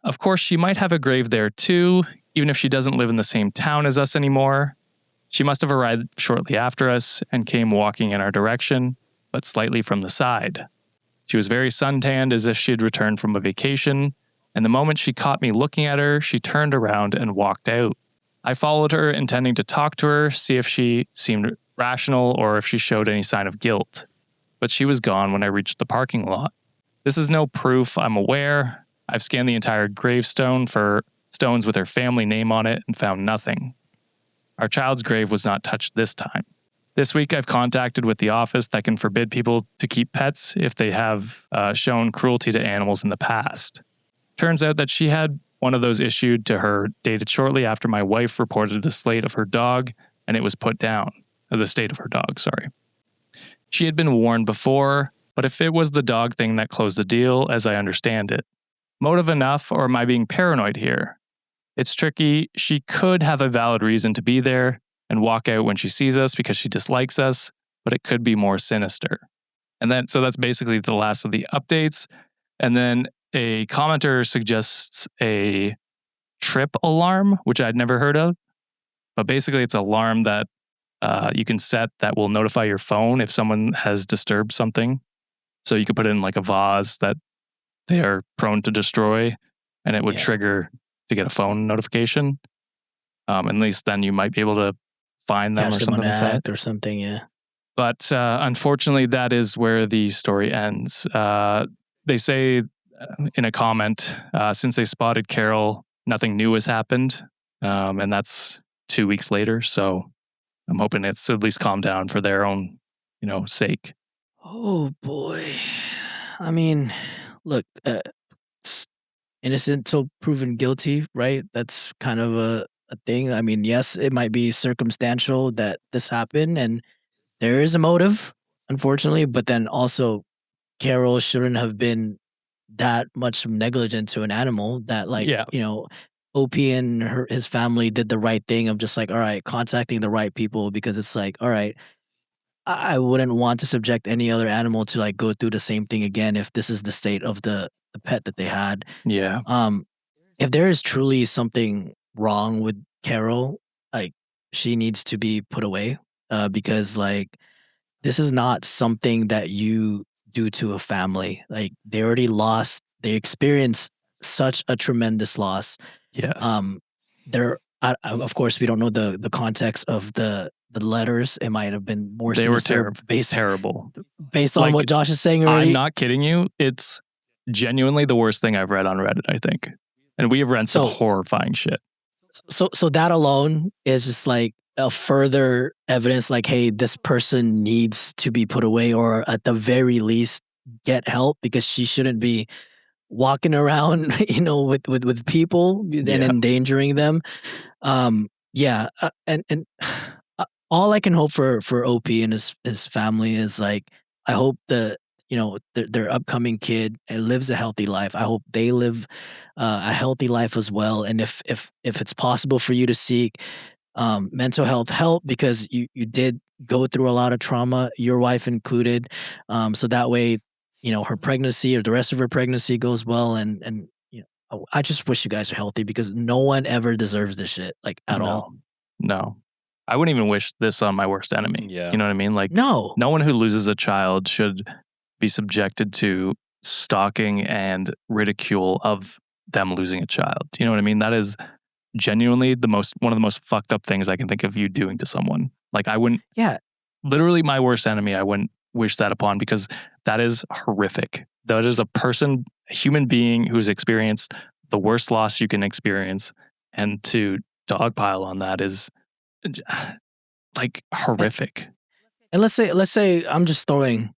Of course, she might have a grave there too, even if she doesn't live in the same town as us anymore. She must have arrived shortly after us and came walking in our direction, but slightly from the side. She was very suntanned as if she had returned from a vacation, and the moment she caught me looking at her, she turned around and walked out. I followed her, intending to talk to her, see if she seemed rational or if she showed any sign of guilt. But she was gone when I reached the parking lot. This is no proof, I'm aware. I've scanned the entire gravestone for stones with her family name on it and found nothing. Our child's grave was not touched this time. This week I've contacted with the office that can forbid people to keep pets if they have shown cruelty to animals in the past. Turns out that she had one of those issued to her dated shortly after my wife reported the state of her dog, and it was put down. The state of her dog, sorry. She had been warned before, but if it was the dog thing that closed the deal, as I understand it. Motive enough, or am I being paranoid here? It's tricky. She could have a valid reason to be there and walk out when she sees us because she dislikes us, but it could be more sinister. So that's basically the last of the updates. And then a commenter suggests a trip alarm, which I'd never heard of. But basically it's an alarm that you can set that will notify your phone if someone has disturbed something. So you could put in like a vase that they are prone to destroy, and it would trigger to get a phone notification. At least then you might be able to find them or something like that. Or something, yeah. But unfortunately, that is where the story ends. They say in a comment, since they spotted Carol, nothing new has happened. And that's 2 weeks later. So I'm hoping it's at least calmed down for their own, sake. Oh, boy. I mean, look, innocent till proven guilty, right? That's kind of a thing. I mean, yes, it might be circumstantial that this happened, and there is a motive, unfortunately, but then also Carol shouldn't have been that much negligent to an animal that, like, OP and his family did the right thing of just like, all right, contacting the right people, because it's like, all right, I wouldn't want to subject any other animal to like go through the same thing again if this is the state of the pet that they had. Yeah. If there is truly something wrong with Carol, like, she needs to be put away, because like this is not something that you do to a family. Like, they already lost, they experienced such a tremendous loss. Yes. Of course, we don't know the context of the letters. It might have been more They were terrible based on Like, what Josh is saying already. I'm not kidding you. It's genuinely the worst thing I've read on Reddit, I think. And we have read some horrifying shit. So that alone is just like a further evidence, like, hey, this person needs to be put away, or at the very least, get help because she shouldn't be walking around, with people and endangering them. And all I can hope for OP and his family is like, I hope their upcoming kid lives a healthy life. I hope they live a healthy life as well. And if it's possible for you to seek mental health help because you did go through a lot of trauma, your wife included, so that way, her pregnancy or the rest of her pregnancy goes well. And I just wish you guys are healthy because no one ever deserves this shit, like, at all. No. I wouldn't even wish this on my worst enemy. Yeah. You know what I mean? Like, No. no one who loses a child should be subjected to stalking and ridicule of them losing a child. You know what I mean? That is genuinely one of the most fucked up things I can think of you doing to someone. Like, I wouldn't. Yeah. Literally, my worst enemy, I wouldn't wish that upon because that is horrific. That is a human being who's experienced the worst loss you can experience, and to dogpile on that is like horrific. And let's say I'm just throwing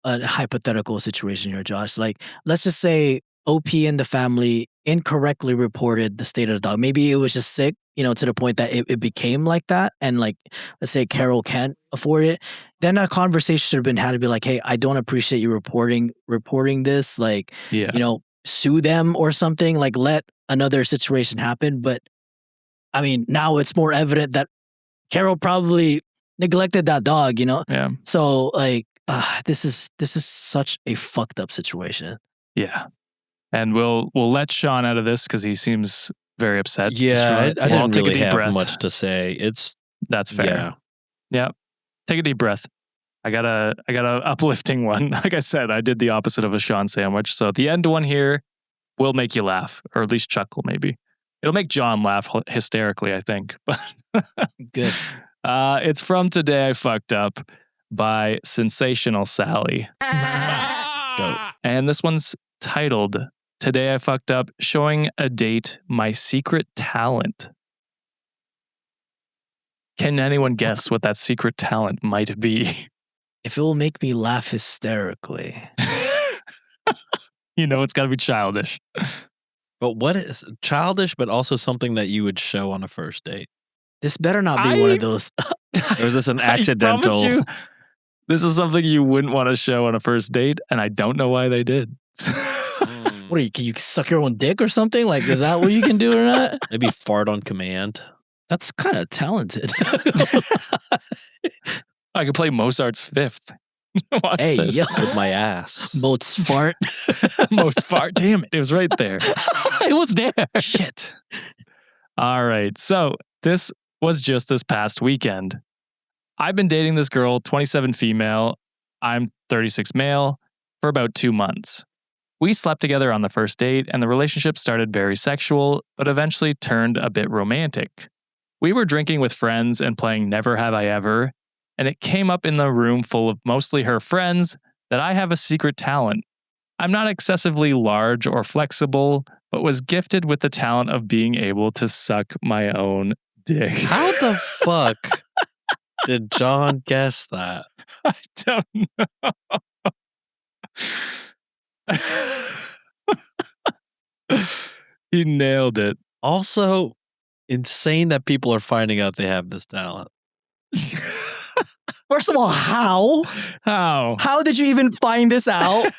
a hypothetical situation here, Josh. Like, let's just say OP and the family incorrectly reported the state of the dog. Maybe it was just sick, to the point that it became like that. And like, let's say Carol can't afford it. Then a conversation should have been had to be like, hey, I don't appreciate you reporting this. Like, sue them or something. Like, let another situation happen. But I mean, now it's more evident that Carol probably neglected that dog, Yeah. So like, this is such a fucked up situation. Yeah. And we'll let Sean out of this because he seems very upset. Yeah, I didn't take really a deep have breath. much to say. That's fair. Yeah. Take a deep breath. I got a uplifting one. Like I said, I did the opposite of a Sean sandwich. So the end one here will make you laugh, or at least chuckle maybe. It'll make John laugh hysterically, I think. But Good. It's from Today I Fucked Up by Sensational Sally. Go. And this one's titled Today I Fucked Up, Showing a Date My Secret Talent. Can anyone guess what that secret talent might be? If it will make me laugh hysterically. It's got to be childish. But what is childish, but also something that you would show on a first date? This better not be one of those. Or is this an accidental? I promise you, this is something you wouldn't want to show on a first date, and I don't know why they did. What are you? Can you suck your own dick or something? Like, is that what you can do or not? Maybe fart on command. That's kind of talented. I could play Mozart's Fifth. Watch this. Yo. With my ass. Most fart. Most fart. Damn it. It was right there. It was there. Shit. All right. So this was just this past weekend. I've been dating this girl, 27 female. I'm 36 male, for about 2 months. We slept together on the first date, and the relationship started very sexual, but eventually turned a bit romantic. We were drinking with friends and playing Never Have I Ever, and it came up in the room full of mostly her friends that I have a secret talent. I'm not excessively large or flexible, but was gifted with the talent of being able to suck my own dick. How the fuck did John guess that? I don't know. He nailed it. Also, insane that people are finding out they have this talent. First of all, how? How? How did you even find this out?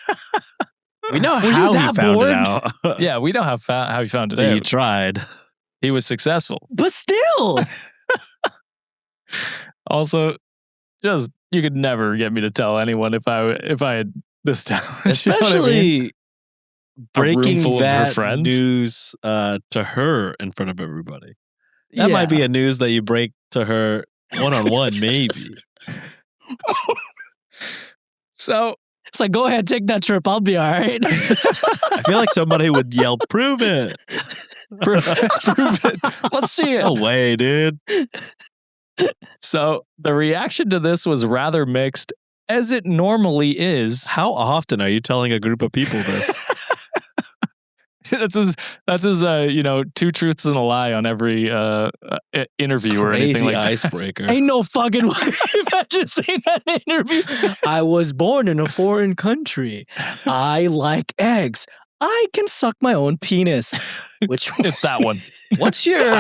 We know Were how you he that found bored? it out. Yeah, we know how he found it He out. tried. He was successful. But still. Also, just you could never get me to tell anyone if I had this talent. You know what I mean? Especially A room breaking full of her that friends? news to her in front of everybody. That might be Yeah. a news that you break to her one-on-one, maybe. So It's like, go ahead, take that trip. I'll be all right. I feel like somebody would yell, "Prove it! prove it. Let's see it. No way, dude!" So the reaction to this was rather mixed, as it normally is. How often are you telling a group of people this? That's his two truths and a lie on every interview or anything like that. Icebreaker. Ain't no fucking way. Imagine saying that in an interview. I was born in a foreign country. I like eggs. I can suck my own penis. Which It's that one. What's your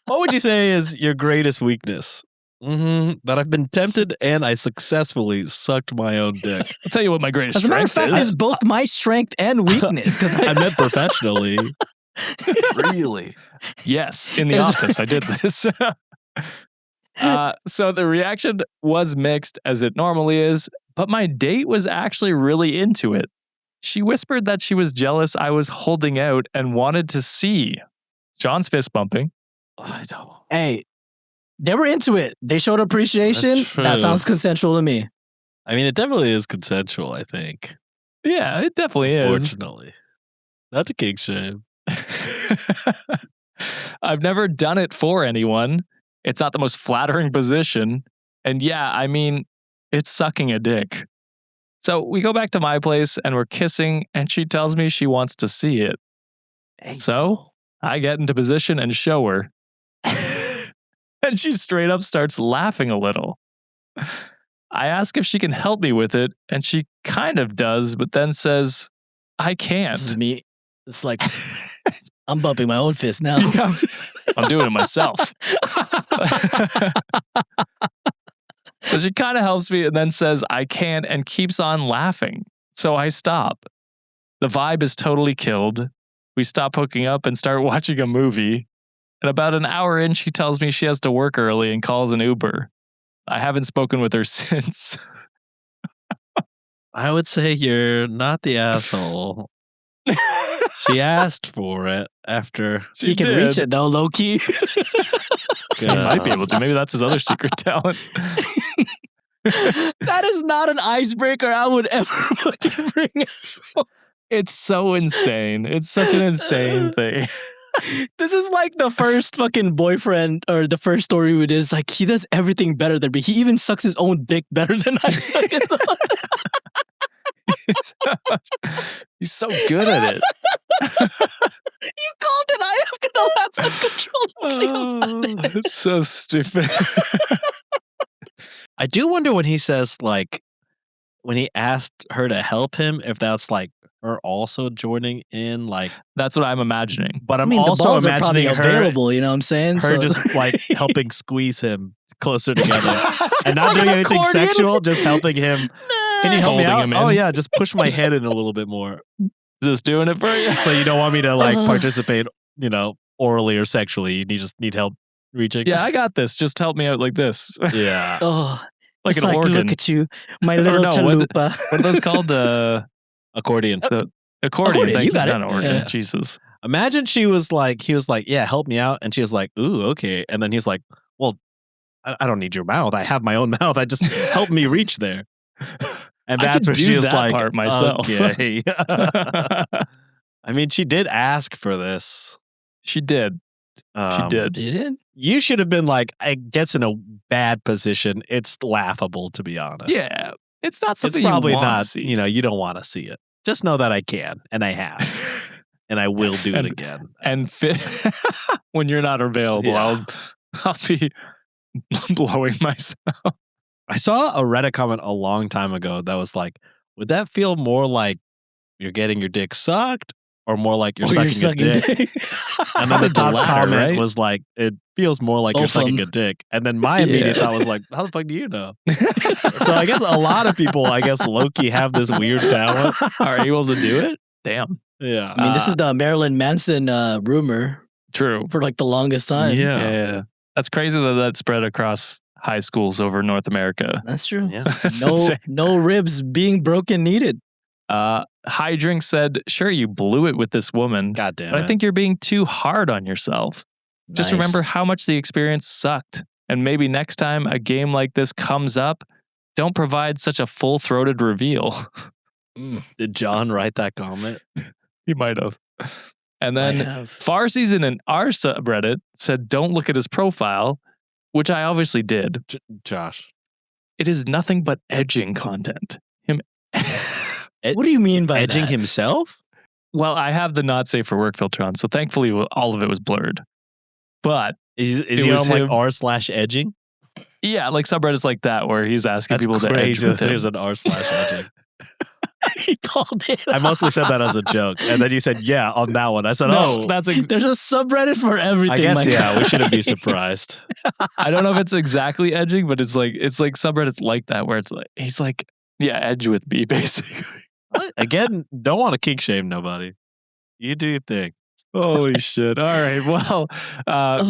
what would you say is your greatest weakness? That I've been tempted and I successfully sucked my own dick. I'll tell you what my greatest As a matter of strength fact, is. it's both my strength and weakness. Because I meant professionally. Really? Yes, in the office, I did this. So the reaction was mixed, as it normally is, but my date was actually really into it. She whispered that she was jealous I was holding out and wanted to see. John's fist bumping. I don't. Hey, they were into it. They showed appreciation. That's true. That sounds consensual to me. I mean, it definitely is consensual, I think. Yeah, it definitely is. Fortunately. That's a kink shame. I've never done it for anyone. It's not the most flattering position. And yeah, I mean, it's sucking a dick. So we go back to my place and we're kissing and she tells me she wants to see it. So I get into position and show her. And she straight up starts laughing a little. I ask if she can help me with it and she kind of does, but then says, I can't. This is me. It's like, I'm bumping my own fist now. Yeah, I'm doing it myself. So she kind of helps me and then says, I can't, and keeps on laughing. So I stop. The vibe is totally killed. We stop hooking up and start watching a movie. And about an hour in, she tells me she has to work early and calls an Uber. I haven't spoken with her since. I would say you're not the asshole. She asked for it after. He can reach it though, low key. He might be able to. Maybe that's his other secret talent. That is not an icebreaker I would ever fucking bring up. It's so insane. It's such an insane thing. This is like the first fucking boyfriend or the first story we did. It's like he does everything better than me. He even sucks his own dick better than I fucking thought. He's so good at it. You called it. I am gonna laugh uncontrollably. It's so stupid. I do wonder when he says, like, when he asked her to help him, if that's like her also joining in, like. That's what I'm imagining. But I'm I mean, also the balls are probably imagining her, available. You know what I'm saying? her just like helping squeeze him closer together and not doing anything accordion? sexual, just helping him. Can you help me Folding out? him Oh in. yeah, just push my head in a little bit more. Just doing it for you. So you don't want me to like participate, orally or sexually. You just need help reaching. Yeah, I got this. Just help me out like this. Yeah. Oh, Like it's an organ. Look at you, my little no, chalupa. What are those called? Accordion. Accordion. You Thank got it. Not an organ. Yeah. Jesus. Imagine he was like, yeah, help me out. And she was like, ooh, okay. And then he's like, well, I don't need your mouth. I have my own mouth. I just help me reach there. And I that's could where do she was that like, part myself. okay. I mean, she did ask for this. She did. She did. Did? You should have been like, it gets in a bad position. It's laughable, to be honest. Yeah. It's not It's something probably you want not, to see. you don't want to see it. Just know that I can, and I have, and I will do it again. And when you're not available, Yeah. I'll be blowing myself. I saw a Reddit comment a long time ago that was like, would that feel more like you're getting your dick sucked or more like you're sucking a dick? And then the top latter, comment right? was like, it feels more like you're Both of sucking them. a dick. And then my immediate thought was like, how the fuck do you know? So I guess a lot of people, low-key have this weird talent. Are you able to do it? Damn. Yeah. I mean, this is the Marilyn Manson rumor True. for like the longest time. Yeah. That's crazy that spread across high schools over North America. That's true. Yeah. That's No, insane. no ribs being broken needed. High Drink said, sure, you blew it with this woman, God damn but it. I think you're being too hard on yourself. Just Nice. remember how much the experience sucked. And maybe next time a game like this comes up, don't provide such a full-throated reveal. Did John write that comment? He might have. And Might then have. Far Season in our subreddit said, don't look at his profile, which I obviously did. Josh. It is nothing but edging content. Him What do you mean by Edging that? himself? Well, I have the not safe for work filter on, so thankfully all of it was blurred. But Is It he was on like him. r/edging? yeah, like subreddits like that where he's asking That's people to edge crazy. with That him. there's an r/edging. He called it. I mostly said that as a joke, and then you said, "Yeah," on that one. I said, No, "Oh, that's There's a subreddit for everything. I guess my yeah. We guy. shouldn't be surprised." I don't know if it's exactly edging, but it's like subreddits like that where it's like he's like, yeah, edge with me basically. Again, don't want to kink shame nobody. You do your thing. Holy shit! All right, well,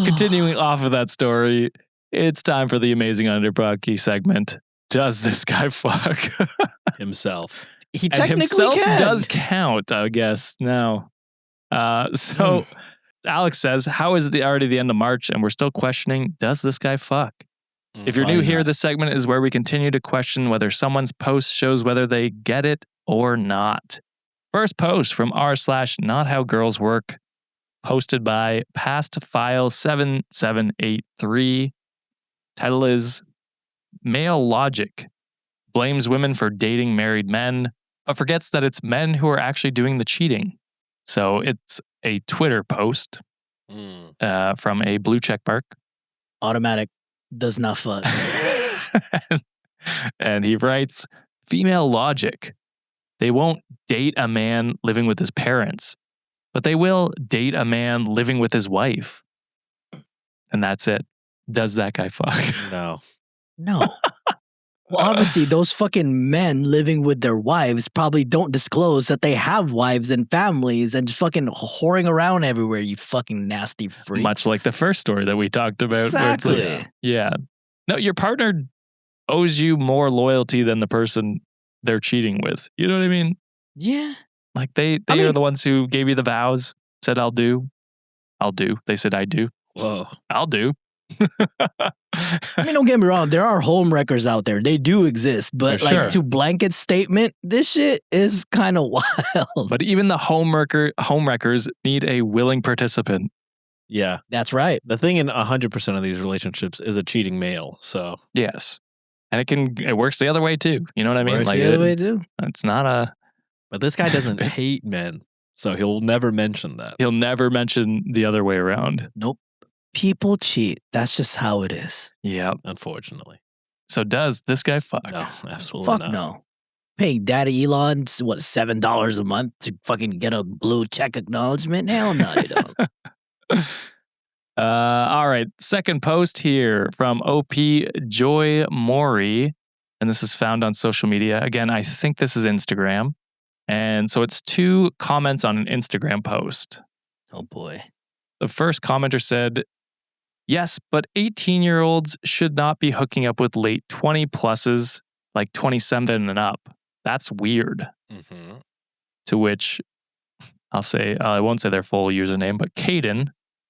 continuing off of that story, it's time for the amazing Underbrocky segment. Does this guy fuck? Himself. He And technically himself can. does count, I guess. No. So Alex says, how is it already the end of March and we're still questioning, does this guy fuck? If you're new Probably here, not. this segment is where we continue to question whether someone's post shows whether they get it or not. First post from r/nothowgirlswork, posted by pastfile7783. Title is Male Logic blames women for dating married men, but forgets that it's men who are actually doing the cheating. So it's a Twitter post from a blue check mark. Automatic does not fuck. And he writes, female logic. They won't date a man living with his parents, but they will date a man living with his wife. And that's it. Does that guy fuck? No. No. Well, obviously, those fucking men living with their wives probably don't disclose that they have wives and families and just fucking whoring around everywhere, you fucking nasty freaks. Much like the first story that we talked about. Exactly. Where it's like, yeah. No, your partner owes you more loyalty than the person they're cheating with. You know what I mean? Yeah. Like they I are mean- the ones who gave you the vows, said, I'll do. I'll do. They said, I do. Whoa. I'll do. I mean, don't get me wrong. There are home wreckers out there. They do exist. But For like sure. to blanket statement, this shit is kind of wild. But even the home wreckers need a willing participant. Yeah. That's right. The thing in 100% of these relationships is a cheating male. So Yes. And it works the other way too. You know what I mean? Works the other way it's- too. It's not a, but this guy doesn't hate men. So he'll never mention that. he'll never mention the other way around. Nope. People cheat. That's just how it is. Yeah. Unfortunately. So does this guy fuck? No, absolutely Fuck not. no. Paying Daddy Elon, what, $7 a month to fucking get a blue check acknowledgement? Hell no, you don't. All right. Second post here from OP Joy Mori. And this is found on social media. Again, I think this is Instagram. And so it's 2 comments on an Instagram post. Oh boy. The first commenter said, yes, but 18-year-olds should not be hooking up with late 20 pluses, like 27 and up. That's weird. Mm-hmm. To which I'll say, I won't say their full username, but Caden,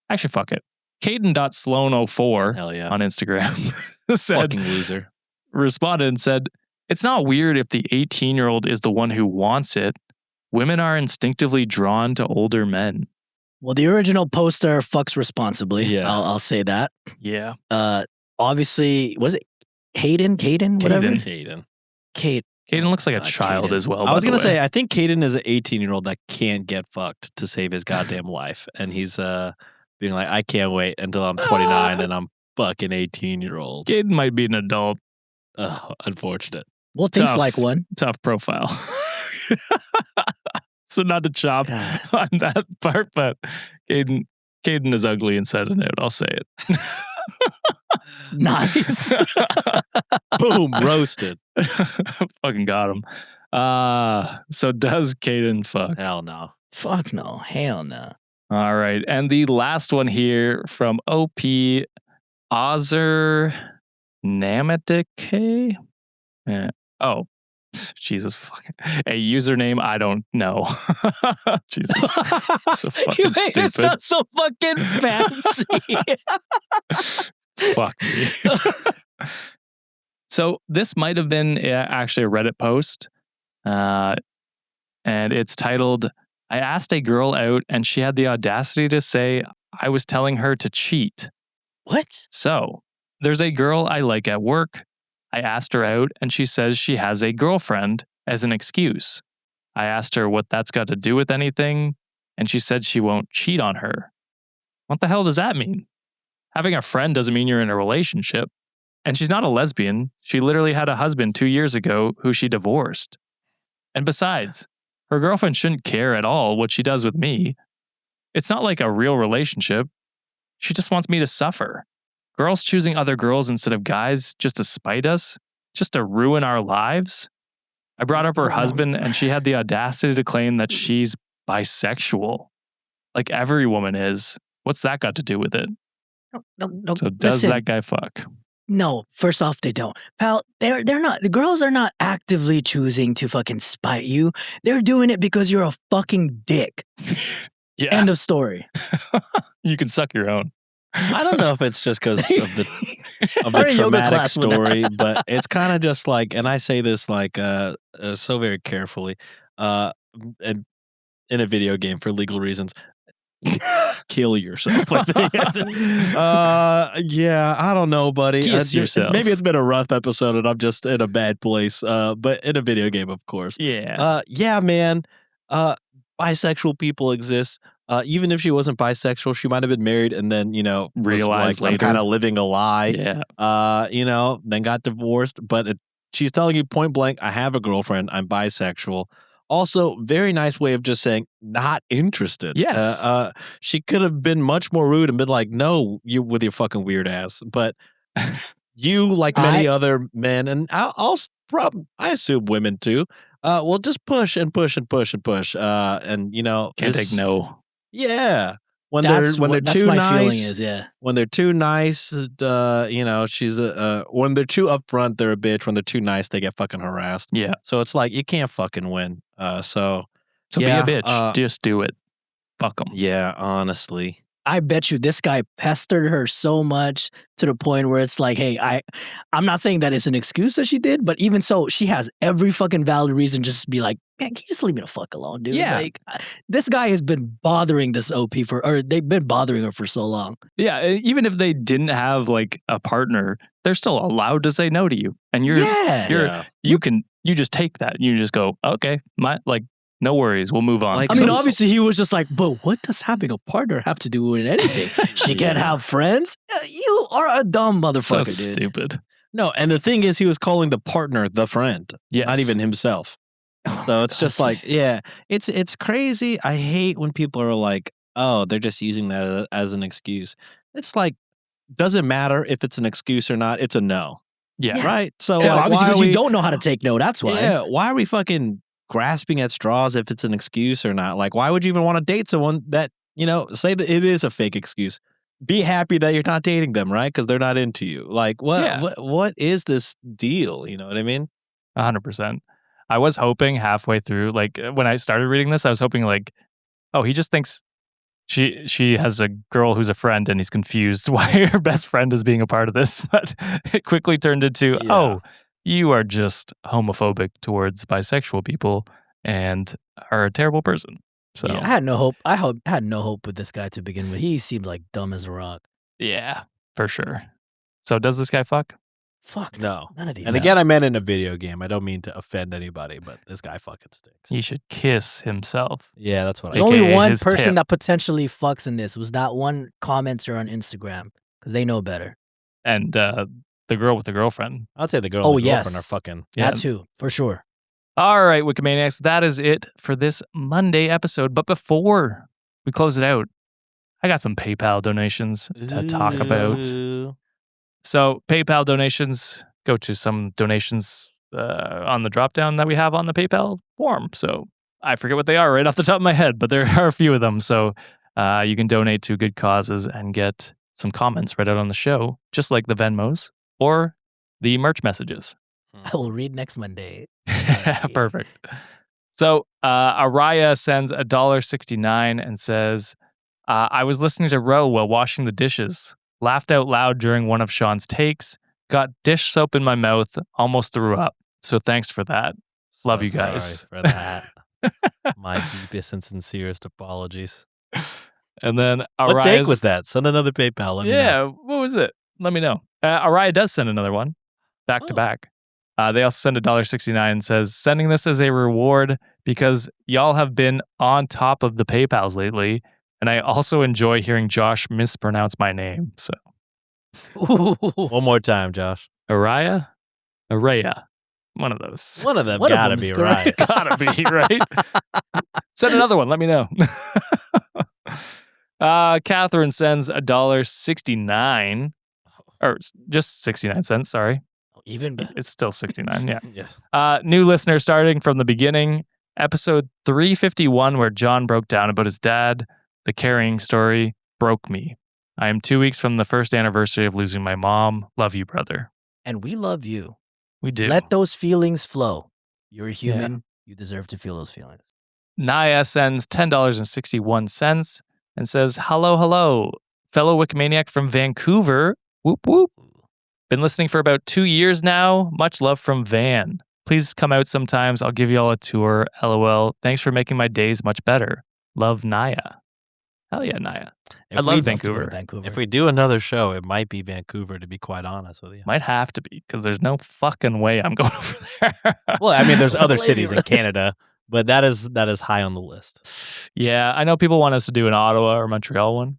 actually, fuck it. Caden.sloan04 Hell yeah. on Instagram said, Fucking loser. responded and said, it's not weird if the 18-year-old is the one who wants it. Women are instinctively drawn to older men. Well, the original poster fucks responsibly. Yeah. I'll say that. Yeah. Obviously, was it Caden? Whatever. Caden. Kate. Caden looks like a God, child Caden. as well. I was by the going to way. say, I think Caden is an 18-year-old that can't get fucked to save his goddamn life. And he's being like, I can't wait until I'm 29 and I'm fucking 18-year-olds. Caden might be an adult. Unfortunate. Well, things Tough. like one. Tough profile. So not to chop God. on that part, but Caden is ugly inside and out. I'll say it. Nice. Boom, roasted. Fucking got him. So does Caden fuck? Hell no. Fuck no. Hell no. All right. And the last one here from OP Ozer Namatike. Oh, Jesus fucking a username I don't know. Jesus. So fucking You made it stupid. sound so fucking fancy. Fuck me. So this might have been actually a Reddit post. And it's titled, I asked a girl out and she had the audacity to say I was telling her to cheat. What? So there's a girl I like at work. I asked her out and she says she has a girlfriend as an excuse. I asked her what that's got to do with anything, and she said she won't cheat on her. What the hell does that mean? Having a friend doesn't mean you're in a relationship. And she's not a lesbian. She literally had a husband 2 years ago who she divorced. And besides, her girlfriend shouldn't care at all what she does with me. It's not like a real relationship. She just wants me to suffer. Girls choosing other girls instead of guys just to spite us, just to ruin our lives. I brought up her husband and she had the audacity to claim that she's bisexual. Like every woman is. What's that got to do with it? No. So does that guy fuck? No, first off, they don't. Pal, they're not, the girls are not actively choosing to fucking spite you. They're doing it because you're a fucking dick. Yeah. End of story. You can suck your own. I don't know if it's just because of the traumatic story, but it's kind of just like, and I say this like so very carefully, and in a video game for legal reasons. Kill yourself. Yeah, I don't know, buddy. Kiss yourself. Maybe it's been a rough episode and I'm just in a bad place. But in a video game, of course. Yeah. Yeah, man. Bisexual people exist. Even if she wasn't bisexual, she might have been married and then, realized like, later. I'm kind of living a lie. Yeah. Then got divorced. But she's telling you point blank, I have a girlfriend. I'm bisexual. Also, very nice way of just saying not interested. Yes. She could have been much more rude and been like, no, you with your fucking weird ass. But you, like many other men, and I assume women too, will just push and push and push and push. And can't take no. Yeah. When That's they're that's too my nice, feeling is, yeah. when they're too nice, she's when they're too upfront, they're a bitch. When they're too nice, they get fucking harassed. Yeah. So it's like you can't fucking win. So yeah, be a bitch. Just do it. Fuck them. Yeah, honestly. I bet you this guy pestered her so much to the point where it's like, hey, I'm not saying that it's an excuse that she did, but even so, she has every fucking valid reason just to be like, man, can you just leave me the fuck alone, dude? Yeah. Like, this guy has been bothering this OP or they've been bothering her for so long. Yeah, even if they didn't have like a partner, they're still allowed to say no to you. And you just take that. You just go, okay, no worries, we'll move on. I mean, obviously he was just like, but what does having a partner have to do with anything? She can't have friends? You are a dumb motherfucker, so dude. Stupid. No, and the thing is, he was calling the partner the friend, yes. Not even himself. So it's just like, yeah, it's crazy. I hate when people are like, oh, they're just using that as an excuse. It's like, doesn't matter if it's an excuse or not. It's a no. Yeah. Right? So obviously because you don't know how to take no. That's why. Yeah. Why are we fucking grasping at straws if it's an excuse or not? Like, why would you even want to date someone that, say that it is a fake excuse? Be happy that you're not dating them, right? Because they're not into you. Like, what is this deal? You know what I mean? 100%. I was hoping halfway through, like when I started reading this, I was hoping like, oh, he just thinks she has a girl who's a friend and he's confused why her best friend is being a part of this. But it quickly turned into, oh, you are just homophobic towards bisexual people and are a terrible person. So I had no hope. I had no hope with this guy to begin with. He seemed like dumb as a rock. Yeah, for sure. So does this guy fuck? Fuck no. None of these. And again, I meant in a video game. I don't mean to offend anybody, but this guy fucking stinks. He should kiss himself. Yeah, that's what There's only one person that potentially fucks in this. Was that one commenter on Instagram because they know better. And the girl with the girlfriend. I'd say the girl and the girlfriend are fucking. Yeah. That too, for sure. All right, Wikimaniacs, that is it for this Monday episode. But before we close it out, I got some PayPal donations to talk about. So PayPal donations, go to some donations on the drop-down that we have on the PayPal form. So I forget what they are right off the top of my head, but there are a few of them. So you can donate to good causes and get some comments read out on the show, just like the Venmos or the merch messages. I will read next Monday. Perfect. So Araya sends $1.69 and says, I was listening to Ro while washing the dishes. Laughed out loud during one of Sean's takes. Got dish soap in my mouth. Almost threw up. So thanks for that. Love you guys. Sorry for that. My deepest and sincerest apologies. And then what take was that? Send another PayPal. Let me know. What was it? Let me know. Araya does send another one. Back to back. They also send $1.69 and says, sending this as a reward because y'all have been on top of the PayPals lately. And I also enjoy hearing Josh mispronounce my name. So, One more time, Josh. Araya? One of those. One of them One of gotta them's be correct. right. Gotta be, right? Send another one. Let me know. Catherine sends $1.69. Or just 69 cents, sorry. Even better. It's still 69, yeah. Yeah. New listener starting from the beginning. Episode 351, where John broke down about his dad. The carrying story broke me. I am 2 weeks from the first anniversary of losing my mom. Love you, brother. And we love you. We do. Let those feelings flow. You're a human. You deserve to feel those feelings. Naya sends $10.61 and says, hello, fellow Wikimaniac from Vancouver. Whoop, whoop. Been listening for about 2 years now. Much love from Van. Please come out sometimes. I'll give you all a tour. LOL. Thanks for making my days much better. Love, Naya. Hell yeah, Naya. I love Love to go to Vancouver. Vancouver. If we do another show, it might be Vancouver, to be quite honest with you. Might have to be, because there's no fucking way I'm going over there. Well, I mean, there's other Maybe, cities in right? Canada, but that is high on the list. Yeah, I know people want us to do an Ottawa or Montreal one,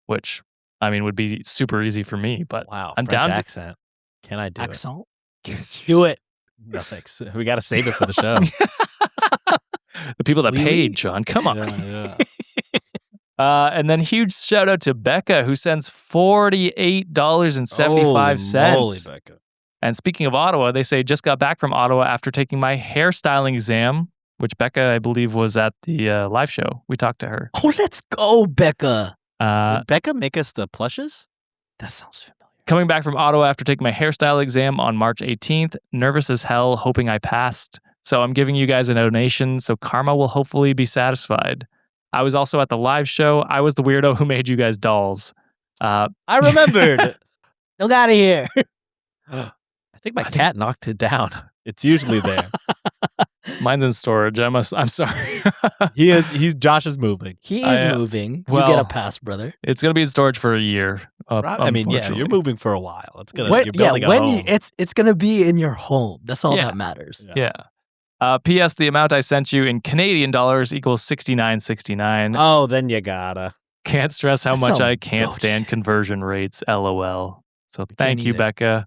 which, I mean, would be super easy for me, but Wow, I'm French down to- accent. Can I do Accent? it? Do it. No, thanks. We got to save it for the show. the people that Oui, paid, oui. John, come on. Yeah. And then huge shout out to Becca, who sends $48.75. Holy Becca. And speaking of Ottawa, they say just got back from Ottawa after taking my hairstyling exam, which Becca, I believe, was at the live show. We talked to her. Oh, let's go, Becca. Did Becca make us the plushes? That sounds familiar. Coming back from Ottawa after taking my hairstyle exam on March 18th, nervous as hell, hoping I passed. So I'm giving you guys a donation, so karma will hopefully be satisfied. I was also at the live show. I was the weirdo who made you guys dolls. I remembered. Don't out of here. I think my cat knocked it down. It's usually there. Mine's in storage. I'm sorry. Josh is moving. He is moving. You get well, a pass, brother. It's going to be in storage for a year. I mean, yeah, you're unfortunately. moving for a while. It's gonna. When- You're building a when home. it's gonna be in your home. That's all Yeah. that matters. Yeah. P.S. The amount I sent you in Canadian dollars equals $69.69. Oh, then you gotta. Can't stress how That's much some I can't bullshit. stand conversion rates. LOL. So thank you, either. Becca,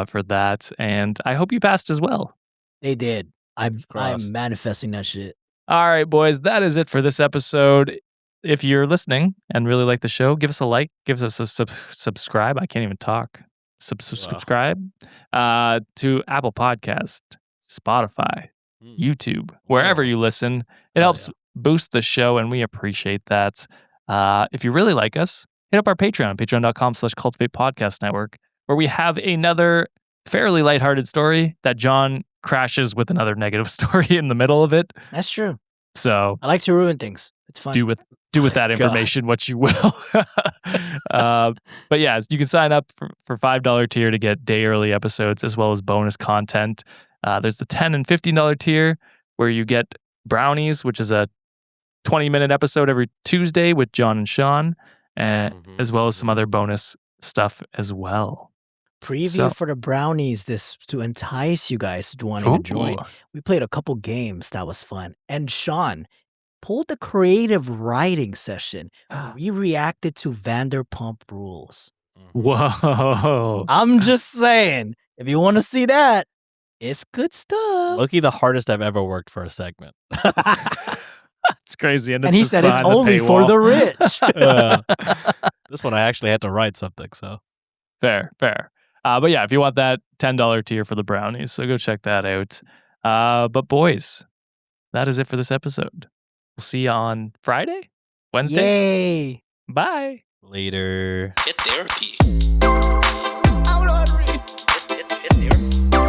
for that. And I hope you passed as well. They did. I'm crossed. manifesting that shit. All right, boys, that is it for this episode. If you're listening and really like the show, give us a like, give us a subscribe. I can't even talk. Subscribe to Apple Podcast, Spotify, YouTube, wherever you listen. It helps boost the show, and we appreciate that. If you really like us, hit up our Patreon, patreon.com/Cultivate Podcast Network, where we have another fairly lighthearted story that John crashes with another negative story in the middle of it. That's true. So I like to ruin things. It's fun. do with that information what you will. But yeah, you can sign up for $5 tier to get day early episodes as well as bonus content. There's the $10 and $15 tier where you get brownies, which is a 20-minute episode every Tuesday with John and Sean, as well as some other bonus stuff as well. Preview for the brownies this to entice you guys to wanting to join. We played a couple games that was fun, and Sean pulled the creative writing session. We reacted to Vanderpump Rules. Whoa! I'm just saying, if you want to see that, it's good stuff. Low-key the hardest I've ever worked for a segment. It's crazy, and he said it's only for the rich. This one I actually had to write something. So fair. But yeah, if you want that $10 tier for the brownies, so go check that out. But boys, that is it for this episode. We'll see you on Friday, Wednesday. Yay! Bye. later. Get therapy. I'm not ready. Get therapy.